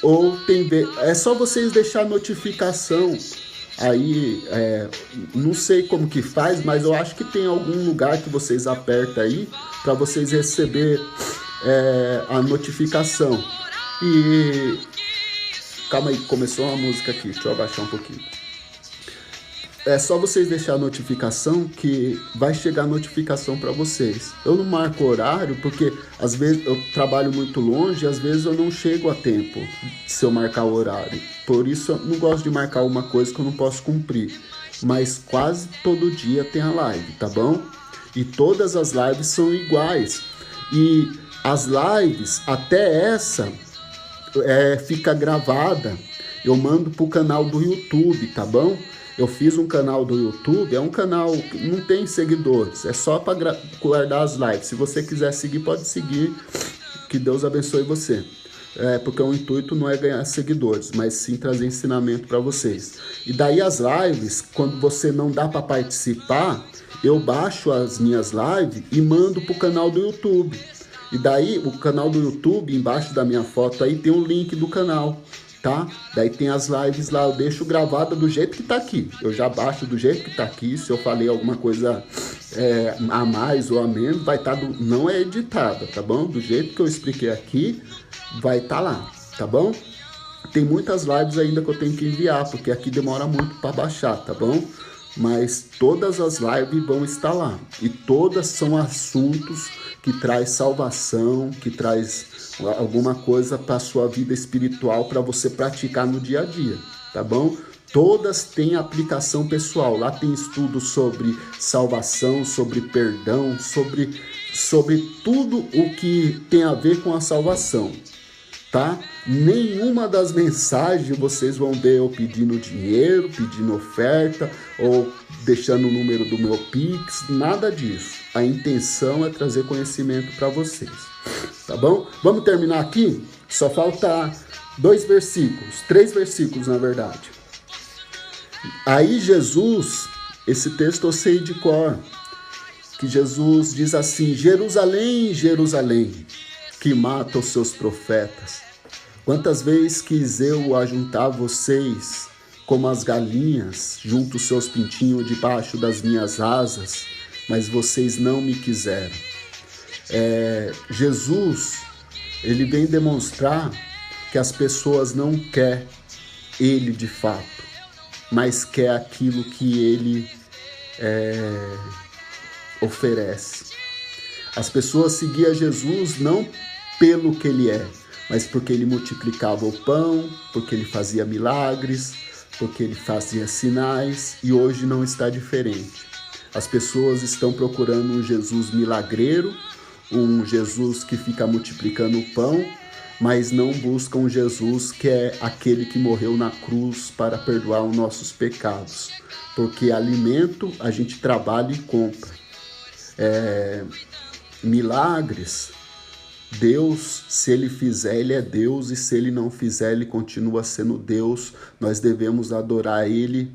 Ou é só vocês deixar a notificação aí, não sei como que faz, mas eu acho que tem algum lugar que vocês apertam aí para vocês receber a notificação. E calma aí, começou uma música aqui, deixa eu abaixar um pouquinho. É só vocês deixar a notificação que vai chegar a notificação para vocês. Eu não marco horário porque às vezes eu trabalho muito longe e às vezes eu não chego a tempo se eu marcar o horário. Por isso eu não gosto de marcar uma coisa que eu não posso cumprir. Mas quase todo dia tem a live, tá bom? E todas as lives são iguais. E as lives, até essa, fica gravada. Eu mando pro canal do YouTube, tá bom? Eu fiz um canal do YouTube, é um canal que não tem seguidores, é só para guardar as lives. Se você quiser seguir, pode seguir, que Deus abençoe você. Porque o intuito não é ganhar seguidores, mas sim trazer ensinamento para vocês. E daí as lives, quando você não dá para participar, eu baixo as minhas lives e mando pro canal do YouTube. E daí o canal do YouTube, embaixo da minha foto aí, tem um link do canal. Tá? Daí tem as lives lá, eu deixo gravada do jeito que tá aqui. Eu já baixo do jeito que tá aqui. Se eu falei alguma coisa a mais ou a menos, vai estar não é editada, tá bom? Do jeito que eu expliquei aqui, vai estar lá, tá bom? Tem muitas lives ainda que eu tenho que enviar, porque aqui demora muito para baixar, tá bom? Mas todas as lives vão estar lá. E todas são assuntos que traz salvação, que traz alguma coisa para a sua vida espiritual para você praticar no dia a dia, tá bom? Todas têm aplicação pessoal. Lá tem estudo sobre salvação, sobre perdão, sobre tudo o que tem a ver com a salvação, tá? Nenhuma das mensagens vocês vão ver eu pedindo dinheiro, pedindo oferta ou deixando o número do meu Pix, nada disso. A intenção é trazer conhecimento para vocês, tá bom? Vamos terminar aqui? Só falta 3 versículos na verdade. Aí Jesus, esse texto eu sei de cor, que Jesus diz assim: Jerusalém, Jerusalém, que mata os seus profetas. Quantas vezes quis eu ajuntar vocês como as galinhas, junto os seus pintinhos debaixo das minhas asas, mas vocês não me quiseram. Jesus, ele vem demonstrar que as pessoas não querem ele de fato, mas quer aquilo que ele oferece. As pessoas seguiam Jesus não pelo que ele é, mas porque ele multiplicava o pão, porque ele fazia milagres, porque ele fazia sinais, e hoje não está diferente. As pessoas estão procurando um Jesus milagreiro, um Jesus que fica multiplicando o pão, mas não buscam um Jesus que é aquele que morreu na cruz para perdoar os nossos pecados. Porque alimento a gente trabalha e compra. Milagres, Deus, se ele fizer, ele é Deus, e se ele não fizer, ele continua sendo Deus. Nós devemos adorar ele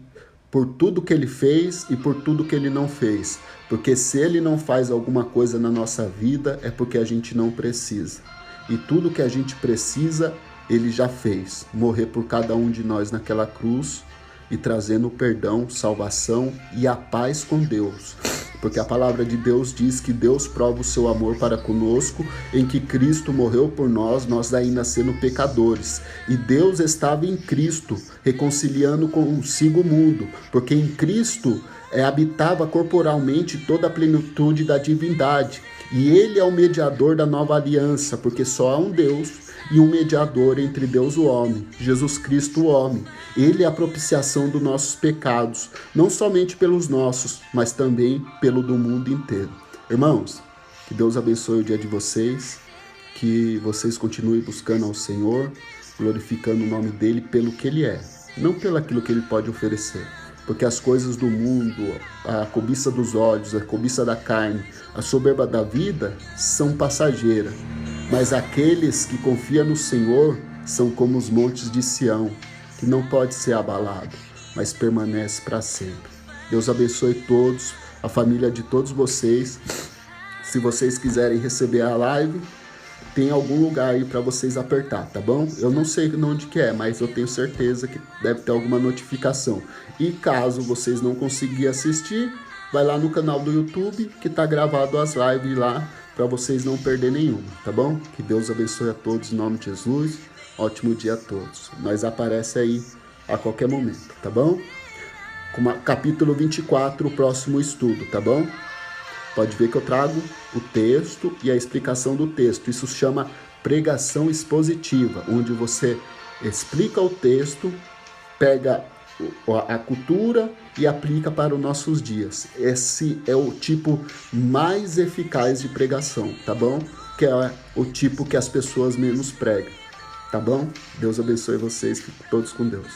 por tudo que ele fez e por tudo que ele não fez. Porque se ele não faz alguma coisa na nossa vida, é porque a gente não precisa. E tudo que a gente precisa, ele já fez. Morrer por cada um de nós naquela cruz e trazendo o perdão, salvação e a paz com Deus. Porque a palavra de Deus diz que Deus prova o seu amor para conosco, em que Cristo morreu por nós, nós ainda sendo pecadores. E Deus estava em Cristo, reconciliando consigo o mundo, porque em Cristo habitava corporalmente toda a plenitude da divindade. E ele é o mediador da nova aliança, porque só há um Deus e um mediador entre Deus e o homem, Jesus Cristo o homem. Ele é a propiciação dos nossos pecados, não somente pelos nossos, mas também pelo do mundo inteiro. Irmãos, que Deus abençoe o dia de vocês, que vocês continuem buscando ao Senhor, glorificando o nome dele pelo que ele é, não pelo aquilo que ele pode oferecer. Porque as coisas do mundo, a cobiça dos olhos, a cobiça da carne, a soberba da vida são passageiras. Mas aqueles que confiam no Senhor são como os montes de Sião, que não pode ser abalado, mas permanece para sempre. Deus abençoe todos, a família de todos vocês. Se vocês quiserem receber a live, tem algum lugar aí para vocês apertar, tá bom? Eu não sei onde que é, mas eu tenho certeza que deve ter alguma notificação. E caso vocês não conseguirem assistir, vai lá no canal do YouTube, que tá gravado as lives lá, para vocês não perder nenhuma, tá bom? Que Deus abençoe a todos em nome de Jesus. Ótimo dia a todos. Nós aparece aí a qualquer momento, tá bom? Capítulo 24, o próximo estudo, tá bom? Pode ver que eu trago o texto e a explicação do texto. Isso se chama pregação expositiva, onde você explica o texto, pega a cultura e aplica para os nossos dias. Esse é o tipo mais eficaz de pregação, tá bom? Que é o tipo que as pessoas menos pregam, tá bom? Deus abençoe vocês, fiquem todos com Deus.